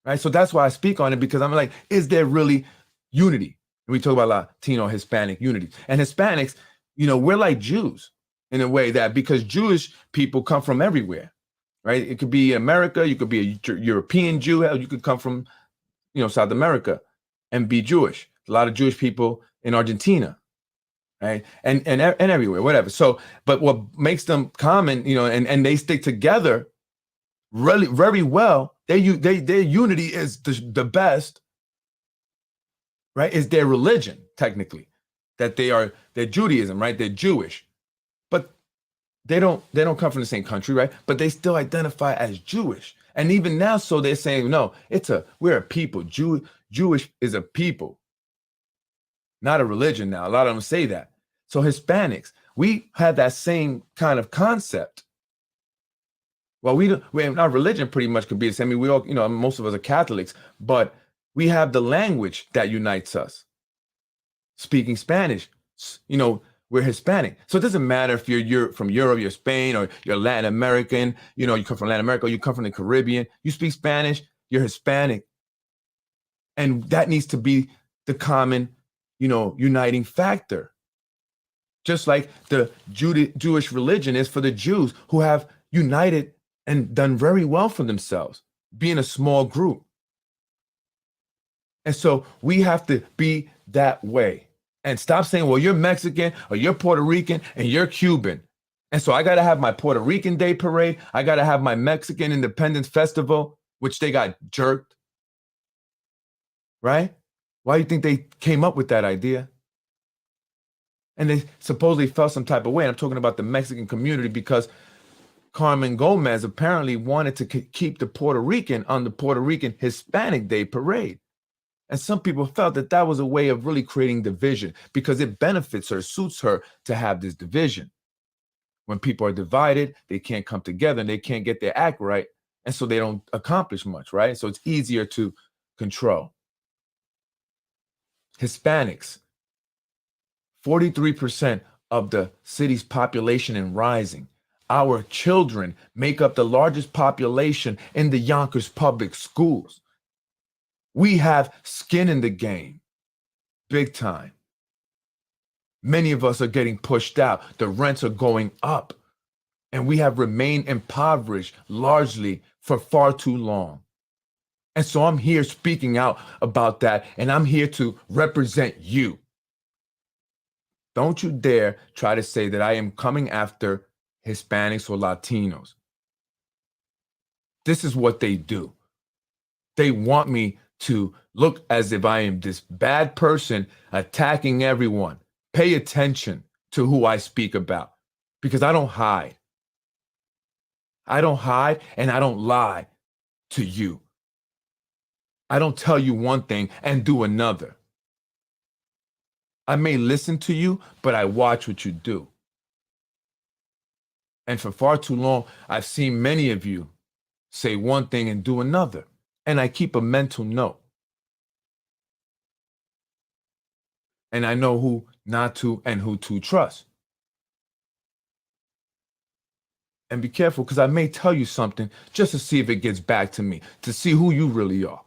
right? So that's why I speak on it, because I'm like, is there really unity? And we talk about Latino, Hispanic unity. And Hispanics, we're like Jews in a way, that because Jewish people come from everywhere, right? It could be America, you could be a European Jew, hell, you could come from, South America and be Jewish. A lot of Jewish people in Argentina, right? And everywhere, whatever. So, but what makes them common, and they stick together really very well. Their unity is the best, right? Is their religion, technically, that they're Judaism, right? They're Jewish, but they don't come from the same country, right? But they still identify as Jewish. And even now, so they're saying, no, we're a people. Jewish is a people, not a religion now. A lot of them say that. So Hispanics, we have that same kind of concept. Well, our religion pretty much could be the same. I mean, we all, most of us are Catholics, but we have the language that unites us. Speaking Spanish, we're Hispanic. So it doesn't matter if you're from Europe, you're Spain, or you're Latin American, you come from Latin America, or you come from the Caribbean, you speak Spanish, you're Hispanic. And that needs to be the common, uniting factor. Just like the Jewish religion is for the Jews, who have united and done very well for themselves, being a small group. And so we have to be that way. And stop saying, well, you're Mexican, or you're Puerto Rican, and you're Cuban. And so I got to have my Puerto Rican Day Parade. I got to have my Mexican Independence Festival, which they got jerked. Right? Why do you think they came up with that idea? And they supposedly felt some type of way. And I'm talking about the Mexican community, because Carmen Gomez apparently wanted to keep the Puerto Rican on the Puerto Rican Hispanic Day Parade. And some people felt that that was a way of really creating division, because it benefits her, suits her to have this division. When people are divided, they can't come together and they can't get their act right. And so they don't accomplish much, right? So it's easier to control. Hispanics, 43% of the city's population and rising. Our children make up the largest population in the Yonkers public schools. We have skin in the game, big time. Many of us are getting pushed out. The rents are going up, and we have remained impoverished largely for far too long. And so I'm here speaking out about that, and I'm here to represent you. Don't you dare try to say that I am coming after Hispanics or Latinos. This is what they do. They want me to look as if I am this bad person attacking everyone. Pay attention to who I speak about, because I don't hide. I don't hide, and I don't lie to you. I don't tell you one thing and do another. I may listen to you, but I watch what you do. And for far too long, I've seen many of you say one thing and do another. And I keep a mental note. And I know who not to and who to trust. And be careful, because I may tell you something just to see if it gets back to me, to see who you really are.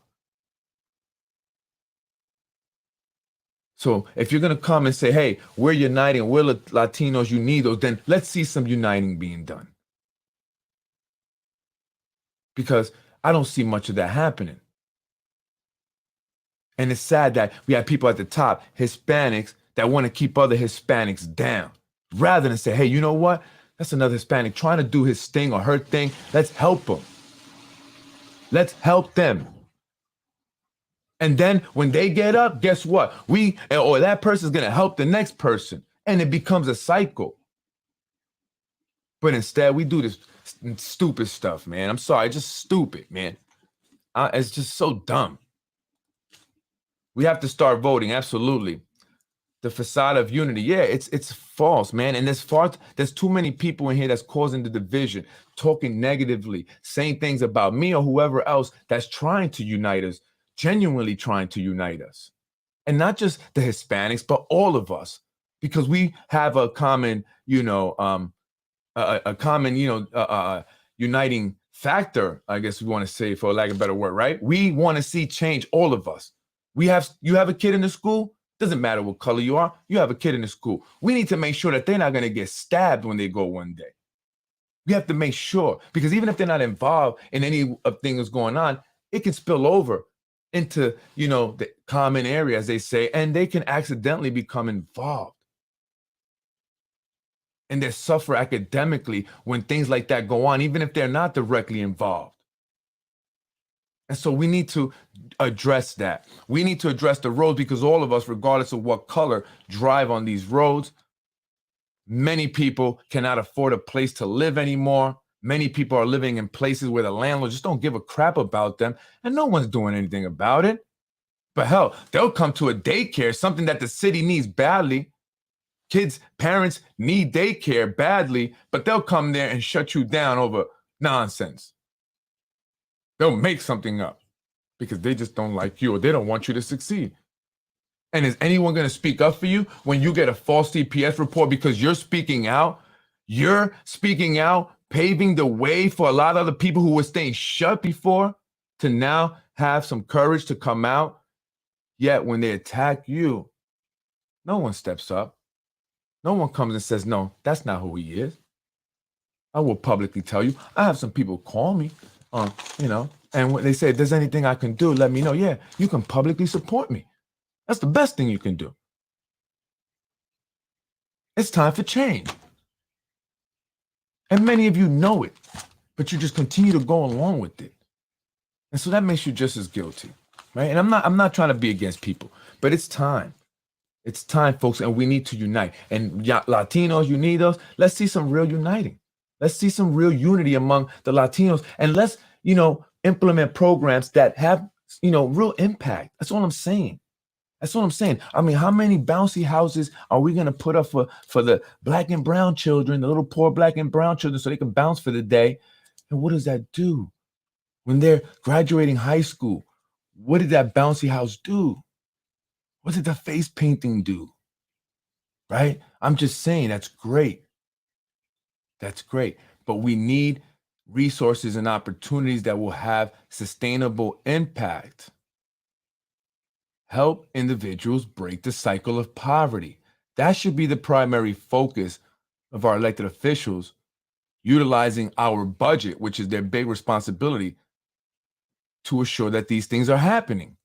So if you're going to come and say, hey, we're uniting, we're Latinos, you need those, then let's see some uniting being done. Because I don't see much of that happening. And it's sad that we have people at the top, Hispanics, that want to keep other Hispanics down, rather than say, hey, you know what? That's another Hispanic trying to do his thing or her thing. Let's help them. Let's help them. And then when they get up, guess what? That person's going to help the next person. And it becomes a cycle. But instead, we do this stupid stuff, man. I'm sorry, just stupid, man. It's just so dumb. We have to start voting, absolutely. the facade of unity. Yeah, it's false, man. And there's too many people in here that's causing the division, talking negatively, saying things about me or whoever else that's trying to unite us, genuinely trying to unite us. And not just the Hispanics, but all of us, because we have a common, a common, uniting factor, I guess we want to say, for lack of a better word, right? We want to see change, all of us. You have a kid in the school, doesn't matter what color you are, you have a kid in the school. We need to make sure that they're not going to get stabbed when they go one day. We have to make sure, because even if they're not involved in any of things going on, it can spill over into, the common area, as they say, and they can accidentally become involved. And they suffer academically when things like that go on, even if they're not directly involved. And so we need to address that. We need to address the roads, because all of us, regardless of what color, drive on these roads. Many people cannot afford a place to live anymore. Many people are living in places where the landlords just don't give a crap about them, and no one's doing anything about it. But hell, they'll come to a daycare, something that the city needs badly. Kids, parents need daycare badly, but they'll come there and shut you down over nonsense. They'll make something up because they just don't like you, or they don't want you to succeed. And is anyone going to speak up for you when you get a false CPS report because you're speaking out? You're speaking out, paving the way for a lot of other people who were staying shut before to now have some courage to come out. Yet when they attack you, no one steps up. No one comes and says, no, that's not who he is. I will publicly tell you. I have some people call me, and when they say, if there's anything I can do, let me know. Yeah, you can publicly support me. That's the best thing you can do. It's time for change. And many of you know it, but you just continue to go along with it. And so that makes you just as guilty, right? And I'm not trying to be against people, but it's time. It's time, folks, and we need to unite. And Latinos, Unidos, let's see some real uniting. Let's see some real unity among the Latinos, and let's, implement programs that have, real impact. That's all I'm saying. That's what I'm saying. I mean, how many bouncy houses are we going to put up for the black and brown children, the little poor black and brown children, so they can bounce for the day? And what does that do? When they're graduating high school, what did that bouncy house do? What did the face painting do? Right? I'm just saying, that's great. That's great. But we need resources and opportunities that will have sustainable impact. Help individuals break the cycle of poverty. That should be the primary focus of our elected officials, utilizing our budget, which is their big responsibility, to assure that these things are happening.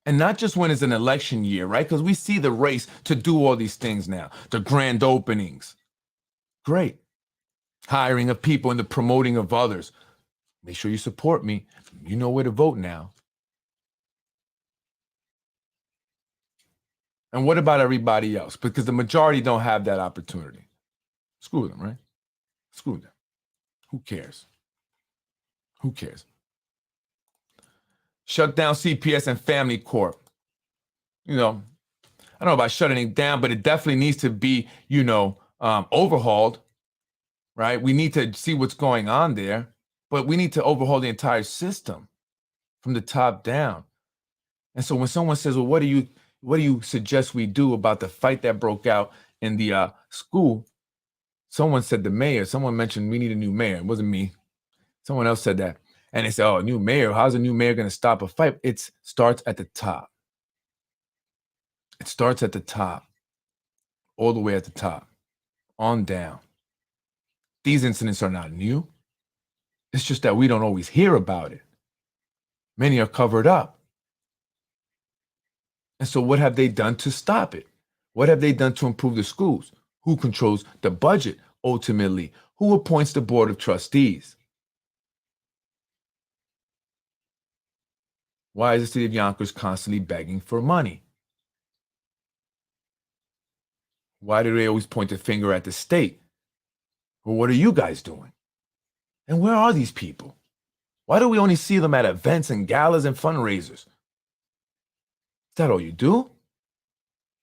And not just when it's an election year, right? Because we see the race to do all these things now, the grand openings. Great. Hiring of people and the promoting of others. Make sure you support me. You know where to vote now. And what about everybody else? Because the majority don't have that opportunity. Screw them, right? Screw them. Who cares? Who cares? Shut down CPS and Family Court. I don't know about shutting it down, but it definitely needs to be, overhauled, right? We need to see what's going on there, but we need to overhaul the entire system from the top down. And so when someone says, well, what do you suggest we do about the fight that broke out in the school? Someone said the mayor. Someone mentioned we need a new mayor. It wasn't me. Someone else said that. And they said, oh, a new mayor. How's a new mayor going to stop a fight? It starts at the top. It starts at the top, all the way at the top, on down. These incidents are not new. It's just that we don't always hear about it. Many are covered up. And so what have they done to stop it? What have they done to improve the schools? Who controls the budget ultimately? Who appoints the board of trustees? Why is the city of Yonkers constantly begging for money? Why do they always point the finger at the state? Well, what are you guys doing? And where are these people? Why do we only see them at events and galas and fundraisers? Is that all you do?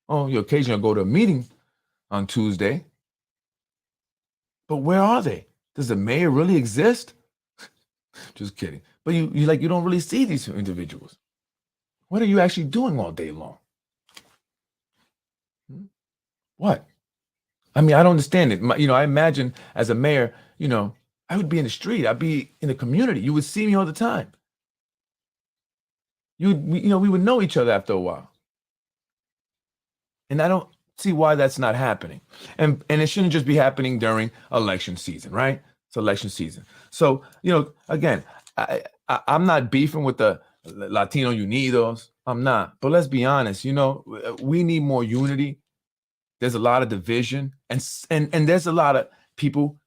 Oh, you occasionally go to a meeting on Tuesday. But where are they? Does the mayor really exist? Just kidding. But you don't really see these individuals. What are you actually doing all day long? What? I mean, I don't understand it. I imagine as a mayor, I would be in the street. I'd be in the community. You would see me all the time. We would know each other after a while. And I don't see why that's not happening. And it shouldn't just be happening during election season, right? It's election season. So, again, I'm not beefing with the Latino Unidos. I'm not. But let's be honest, we need more unity. There's a lot of division, and there's a lot of people,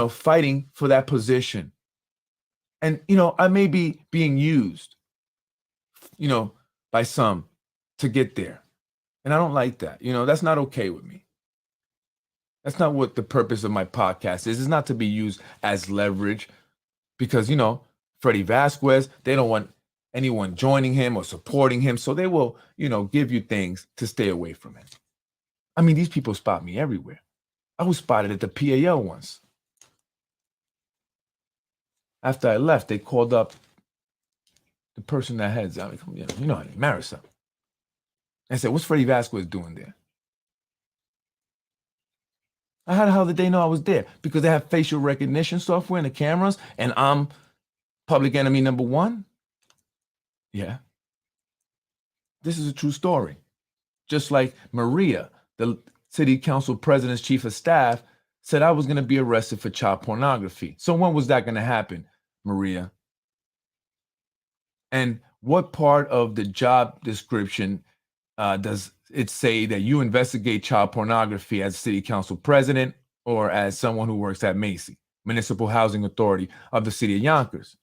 fighting for that position. And I may be being used, by some to get there. And I don't like that. That's not okay with me. That's not what the purpose of my podcast is. It's not to be used as leverage because, Freddie Vasquez, they don't want anyone joining him or supporting him. So they will, give you things to stay away from him. I mean, these people spot me everywhere. I was spotted at the PAL once. After I left, they called up the person that heads, Marissa. I said, what's Freddie Vasquez doing there? How the hell did they know I was there? Because they have facial recognition software in the cameras and I'm public enemy number one? Yeah. This is a true story. Just like Maria, the city council president's chief of staff, said I was going to be arrested for child pornography. So when was that going to happen, Maria? And what part of the job description does it say that you investigate child pornography as city council president or as someone who works at Macy, Municipal Housing Authority of the city of Yonkers?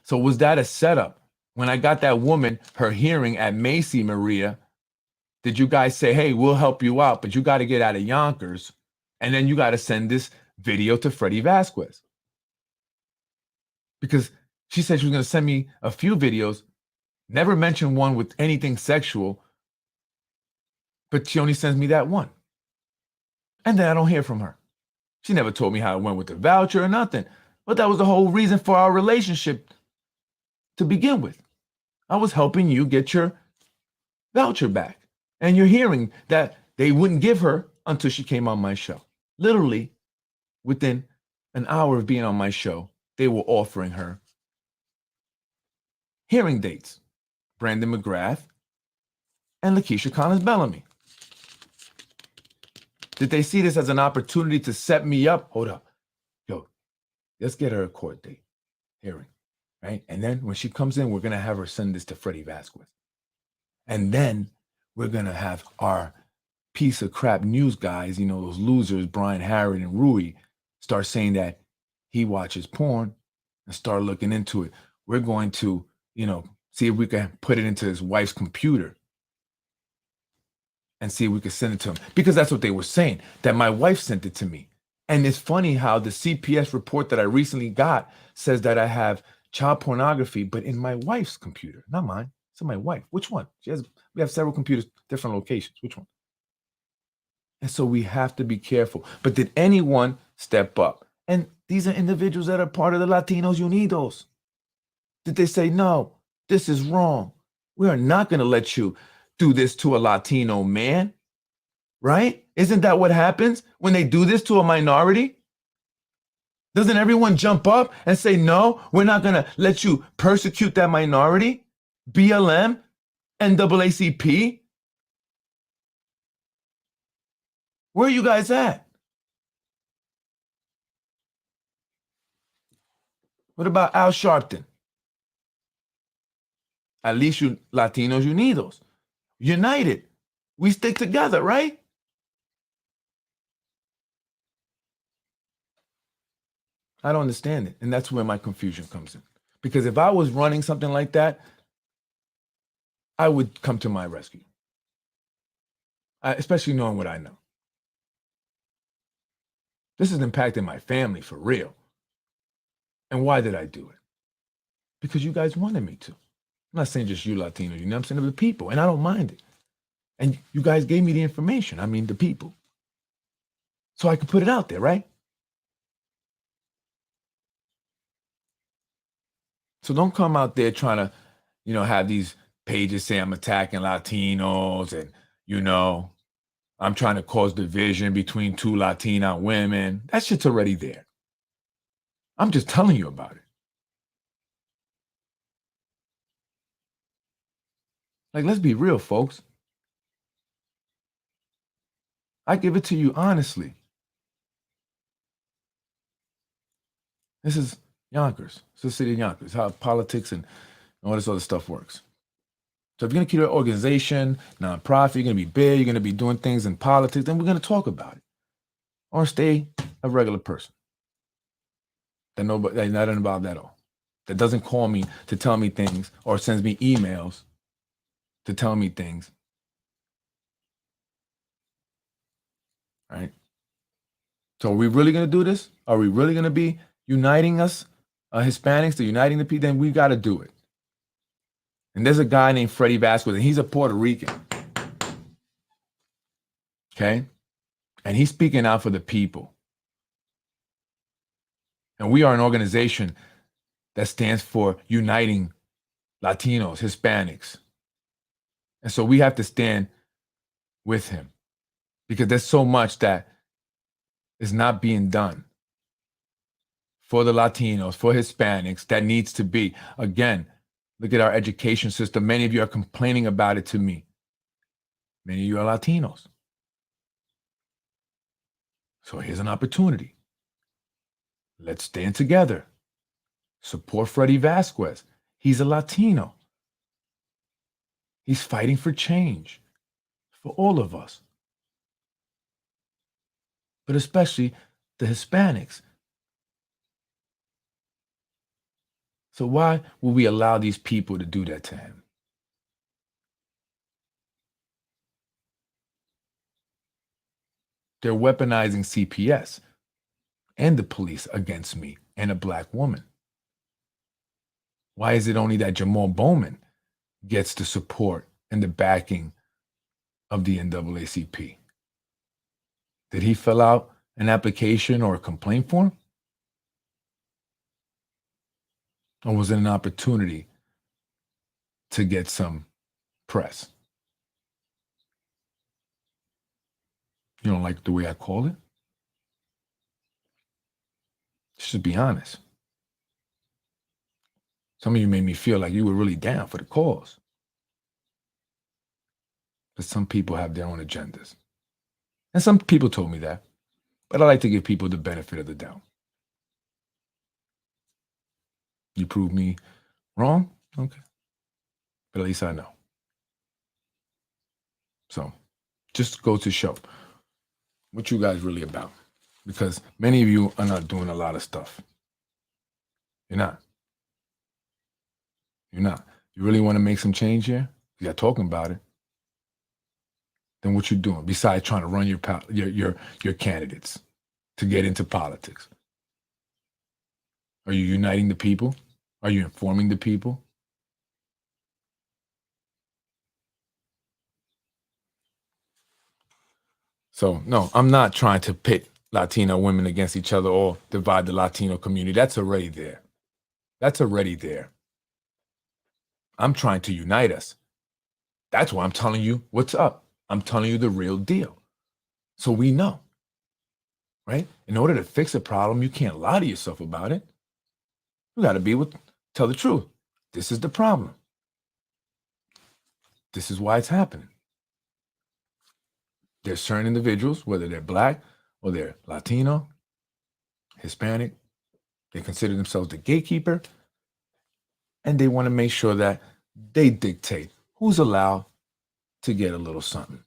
So was that a setup? When I got that woman her hearing at Macy, Maria, did you guys say, hey, we'll help you out, but you got to get out of Yonkers, and then you got to send this video to Freddie Vasquez? Because she said she was going to send me a few videos, never mentioned one with anything sexual, but she only sends me that one. And then I don't hear from her. She never told me how it went with the voucher or nothing. But that was the whole reason for our relationship to begin with. I was helping you get your voucher back. And you're hearing that they wouldn't give her until she came on my show. Literally, within an hour of being on my show, they were offering her hearing dates. Brandon McGrath and Lakeisha Collins-Bellamy. Did they see this as an opportunity to set me up? Hold up. Yo, let's get her a court date, hearing, right? And then when she comes in, we're going to have her send this to Freddie Vasquez. And then we're going to have our piece of crap news guys, those losers, Brian Harrod and Rui, start saying that he watches porn and start looking into it. We're going to, see if we can put it into his wife's computer and see if we can send it to him. Because that's what they were saying, that my wife sent it to me. And it's funny how the CPS report that I recently got says that I have child pornography, but in my wife's computer, not mine. It's in my wife. Which one? We have several computers, different locations. Which one? And so we have to be careful. But did anyone step up? And these are individuals that are part of the Latinos Unidos. Did they say, no, this is wrong? We are not going to let you do this to a Latino man, right? Isn't that what happens when they do this to a minority? Doesn't everyone jump up and say, no, we're not going to let you persecute that minority? BLM, NAACP? Where are you guys at? What about Al Sharpton? At least you Latinos Unidos. United. We stick together, right? I don't understand it. And that's where my confusion comes in. Because if I was running something like that, I would come to my rescue. Especially knowing what I know. This is impacting my family for real. And why did I do it? Because you guys wanted me to. I'm not saying just you Latinos, you know what I'm saying? The people, and I don't mind it. And you guys gave me the information. I mean, the people. So I can put it out there, right? So don't come out there trying to, have these pages say I'm attacking Latinos and, I'm trying to cause division between two Latina women. That shit's already there. I'm just telling you about it. Like, let's be real, folks. I give it to you honestly. This is Yonkers. It's the city of Yonkers, how politics and all this other stuff works. So if you're going to keep your organization, nonprofit, you're going to be big, you're going to be doing things in politics, then we're going to talk about it. Or stay a regular person. That's not involved at all. That doesn't call me to tell me things or sends me emails to tell me things. Right? So are we really going to do this? Are we really going to be uniting us, Hispanics, to uniting the people? Then we got to do it. And there's a guy named Freddie Vasquez, and he's a Puerto Rican. Okay? And he's speaking out for the people. And we are an organization that stands for uniting Latinos, Hispanics. And so we have to stand with him because there's so much that is not being done for the Latinos, for Hispanics, that needs to be. Again, look at our education system. Many of you are complaining about it to me. Many of you are Latinos. So here's an opportunity. Let's stand together. Support Freddie Vasquez. He's a Latino. He's fighting for change for all of us, but especially the Hispanics. So why would we allow these people to do that to him? They're weaponizing CPS and the police against me and a black woman. Why is it only that Jamal Bowman gets the support and the backing of the NAACP? Did he fill out an application or a complaint form? Or was it an opportunity to get some press? You don't like the way I call it? Just be honest. Some of you made me feel like you were really down for the cause. But some people have their own agendas. And some people told me that. But I like to give people the benefit of the doubt. You prove me wrong? Okay. But at least I know. So just go to show what you guys really about. Because many of you are not doing a lot of stuff. You're not. You're not. You really want to make some change here? You're talking about it. Then what you doing besides trying to run your candidates to get into politics? Are you uniting the people? Are you informing the people? So no, I'm not trying to pit Latino women against each other or divide the Latino community. That's already there. That's already there. I'm trying to unite us. That's why I'm telling you what's up. I'm telling you the real deal. So we know, right? In order to fix a problem, you can't lie to yourself about it. You got to tell the truth. This is the problem. This is why it's happening. There's certain individuals, whether they're black or they're Latino, Hispanic, they consider themselves the gatekeeper, and they want to make sure that they dictate who's allowed to get a little something.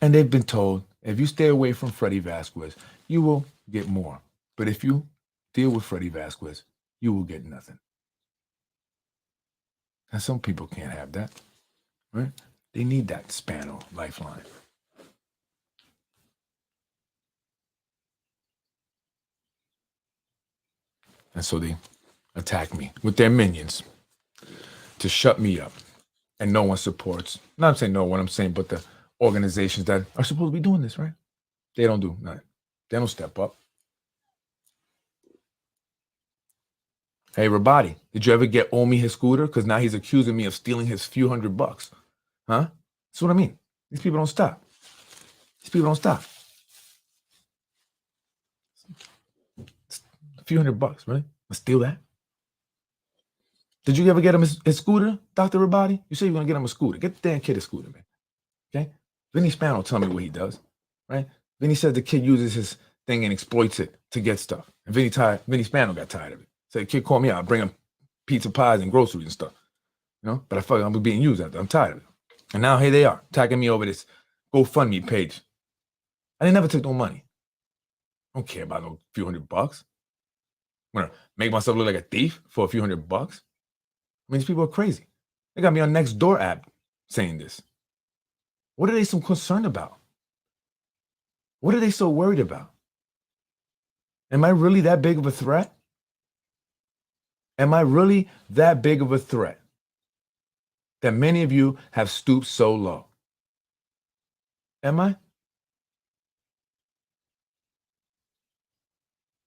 And they've been told, if you stay away from Freddie Vasquez, you will get more. But if you deal with Freddie Vasquez, you will get nothing. And some people can't have that, right? They need that span lifeline. And so they attack me with their minions to shut me up. And no one supports. Not I'm saying no one, I'm saying, but the organizations that are supposed to be doing this, right? They don't do nothing. They don't step up. Hey, Rabadi, did you ever get Omi his scooter? Because now he's accusing me of stealing his few $100. Huh? That's what I mean. These people don't stop. These people don't stop. A few $100, really? I steal that? Did you ever get him his scooter, Dr. Rabadi? You say you're going to get him a scooter. Get the damn kid a scooter, man. Okay? Vinny Spano tell me what he does, right? Vinny says the kid uses his thing and exploits it to get stuff. And Vinny Spano got tired of it. So the kid called me out. I bring him pizza pies and groceries and stuff. You know? But I'm being used out there. I'm tired of it. And now here they are, attacking me over this GoFundMe page. I never took no money. I don't care about no few $100. I'm going to make myself look like a thief for a few $100. I mean, these people are crazy. They got me on Nextdoor app saying this. What are they so concerned about? What are they so worried about? Am I really that big of a threat? Am I really that big of a threat that many of you have stooped so low? Am I?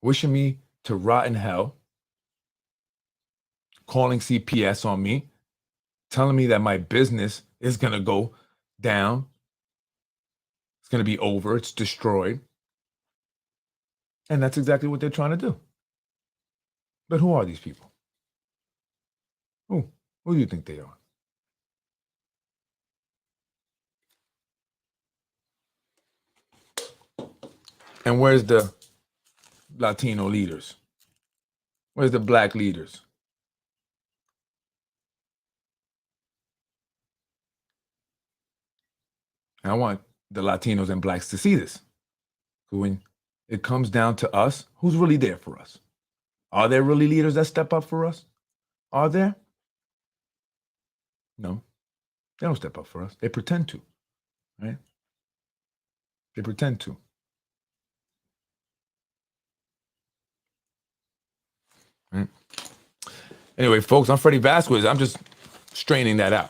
Wishing me to rot in hell, calling CPS on me, telling me that my business is going to go down. It's going to be over. It's destroyed. And that's exactly what they're trying to do. But who are these people? Who do you think they are? And where's the Latino leaders? Where's the black leaders? And I want the Latinos and blacks to see this. When it comes down to us, who's really there for us? Are there really leaders that step up for us? Are there? No, they don't step up for us. They pretend to, right? They pretend to. Right? Anyway, folks, I'm Freddie Vasquez. I'm just straightening that out.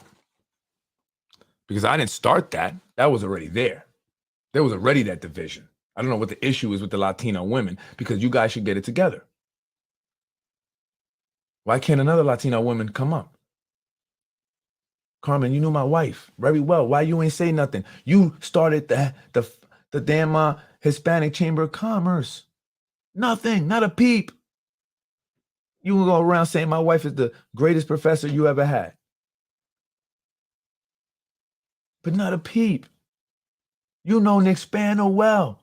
Because I didn't start that. That was already there. There was already that division. I don't know what the issue is with the Latino women, because you guys should get it together. Why can't another Latino woman come up? Carmen, you knew my wife very well. Why you ain't say nothing? You started the damn Hispanic Chamber of Commerce. Nothing, not a peep. You can go around saying my wife is the greatest professor you ever had. But not a peep. You know Nick Spano well.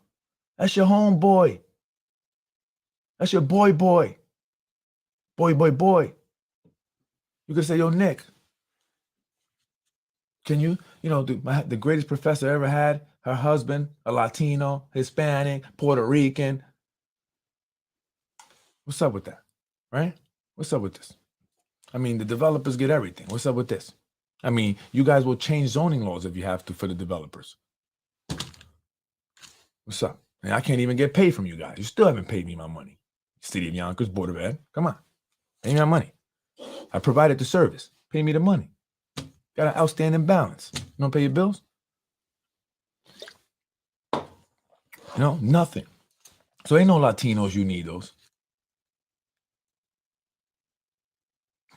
That's your homeboy. That's your boy. Boy. You could say, yo, Nick, can you the greatest professor I ever had, her husband, a Latino, Hispanic, Puerto Rican. What's up with that, right? What's up with this? I mean, the developers get everything. What's up with this? I mean, you guys will change zoning laws if you have to for the developers. What's up? And I can't even get paid from you guys. You still haven't paid me my money. City of Yonkers, Board of Ed. Come on. Pay me my money. I provided the service. Pay me the money. Got an outstanding balance. You don't pay your bills? Nothing. So ain't no Latinos you need those.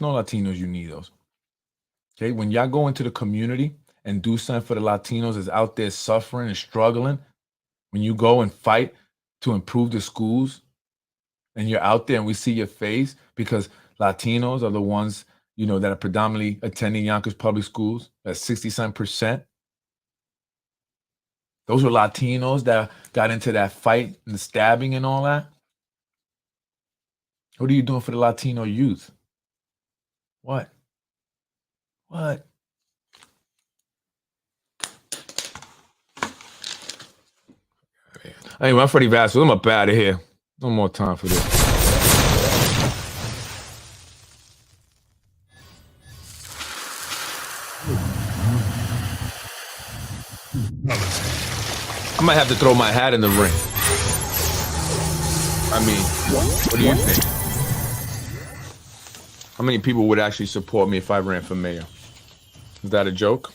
No Latinos you need those. Okay, when y'all go into the community and do something for the Latinos that's out there suffering and struggling, when you go and fight to improve the schools and you're out there and we see your face, because Latinos are the ones, that are predominantly attending Yonkers public schools, that's 60-some%. Those were Latinos that got into that fight and the stabbing and all that. What are you doing for the Latino youth? What? Anyway, I'm Freddie Vasquez. I'm up out of here. No more time for this. I might have to throw my hat in the ring. I mean, what do you think? How many people would actually support me if I ran for mayor? Is that a joke?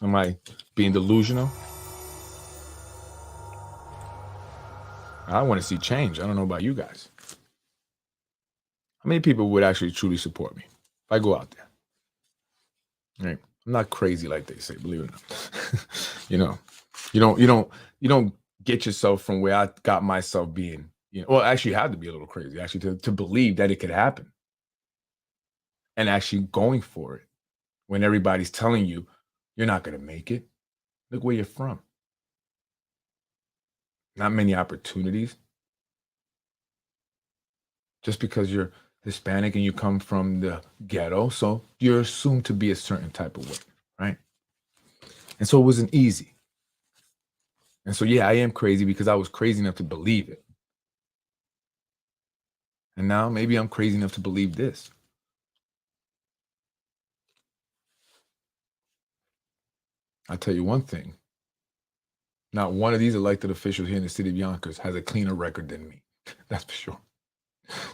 Am I being delusional? I want to see change. I don't know about you guys. How many people would actually truly support me if I go out there? Right. I'm not crazy like they say, believe it or not. You don't get yourself from where I got myself being, well, actually you have to be a little crazy actually to believe that it could happen. And actually going for it when everybody's telling you you're not going to make it. Look where you're from. Not many opportunities. Just because you're Hispanic and you come from the ghetto, so you're assumed to be a certain type of way, right? And so it wasn't easy. And so, yeah, I am crazy because I was crazy enough to believe it. And now maybe I'm crazy enough to believe this. I'll tell you one thing. Not one of these elected officials here in the city of Yonkers has a cleaner record than me. That's for sure.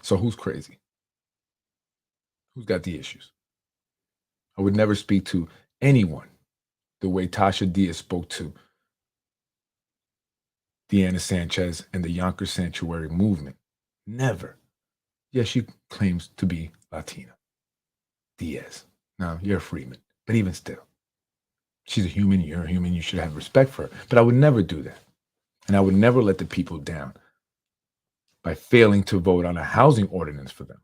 So who's crazy? Who's got the issues? I would never speak to anyone the way Tasha Diaz spoke to Deanna Sanchez and the Yonkers Sanctuary movement. Never. Yes, she claims to be Latina. Diaz. Now, you're a Freeman, but even still, she's a human, you're a human, you should have respect for her. But I would never do that. And I would never let the people down by failing to vote on a housing ordinance for them.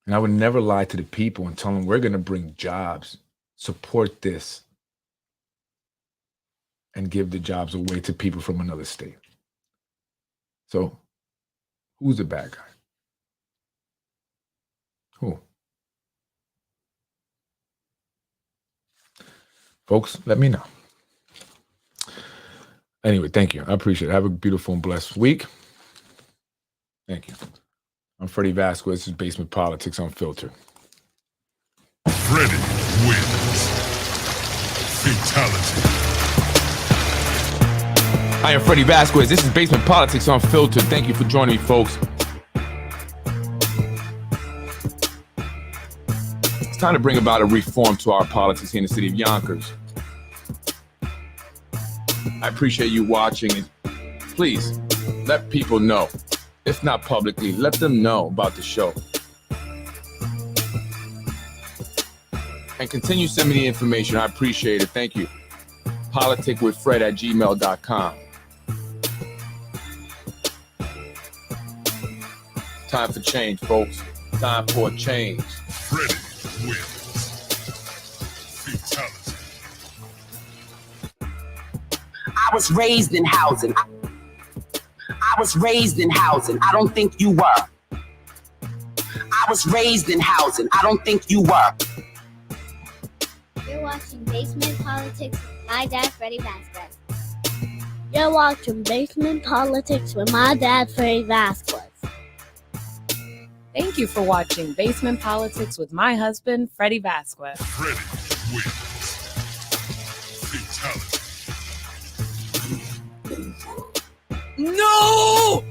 And I would never lie to the people and tell them we're going to bring jobs, support this, and give the jobs away to people from another state. So, who's the bad guy? Who? Folks, let me know. Anyway, thank you. I appreciate it. Have a beautiful and blessed week. Thank you. I'm Freddie Vasquez. This is Basement Politics Unfiltered. Freddie wins. Fatality. I am Freddie Vasquez. This is Basement Politics Unfiltered. Thank you for joining me, folks. It's time to bring about a reform to our politics here in the city of Yonkers. I appreciate you watching, and please let people know. If not publicly, let them know about the show. And continue sending me the information. I appreciate it. Thank you. politicwithfred@gmail.com. Time for change, folks. Time for a change. Freddie wins. Fatality. I was raised in housing. I was raised in housing. I don't think you were. I was raised in housing. I don't think you were. You're watching Basement Politics with my dad, Freddie Vasquez. You're watching Basement Politics with my dad, Freddie Vasquez. Thank you for watching Basement Politics with my husband, Freddie Vasquez. Freddie wins. Fatality. No!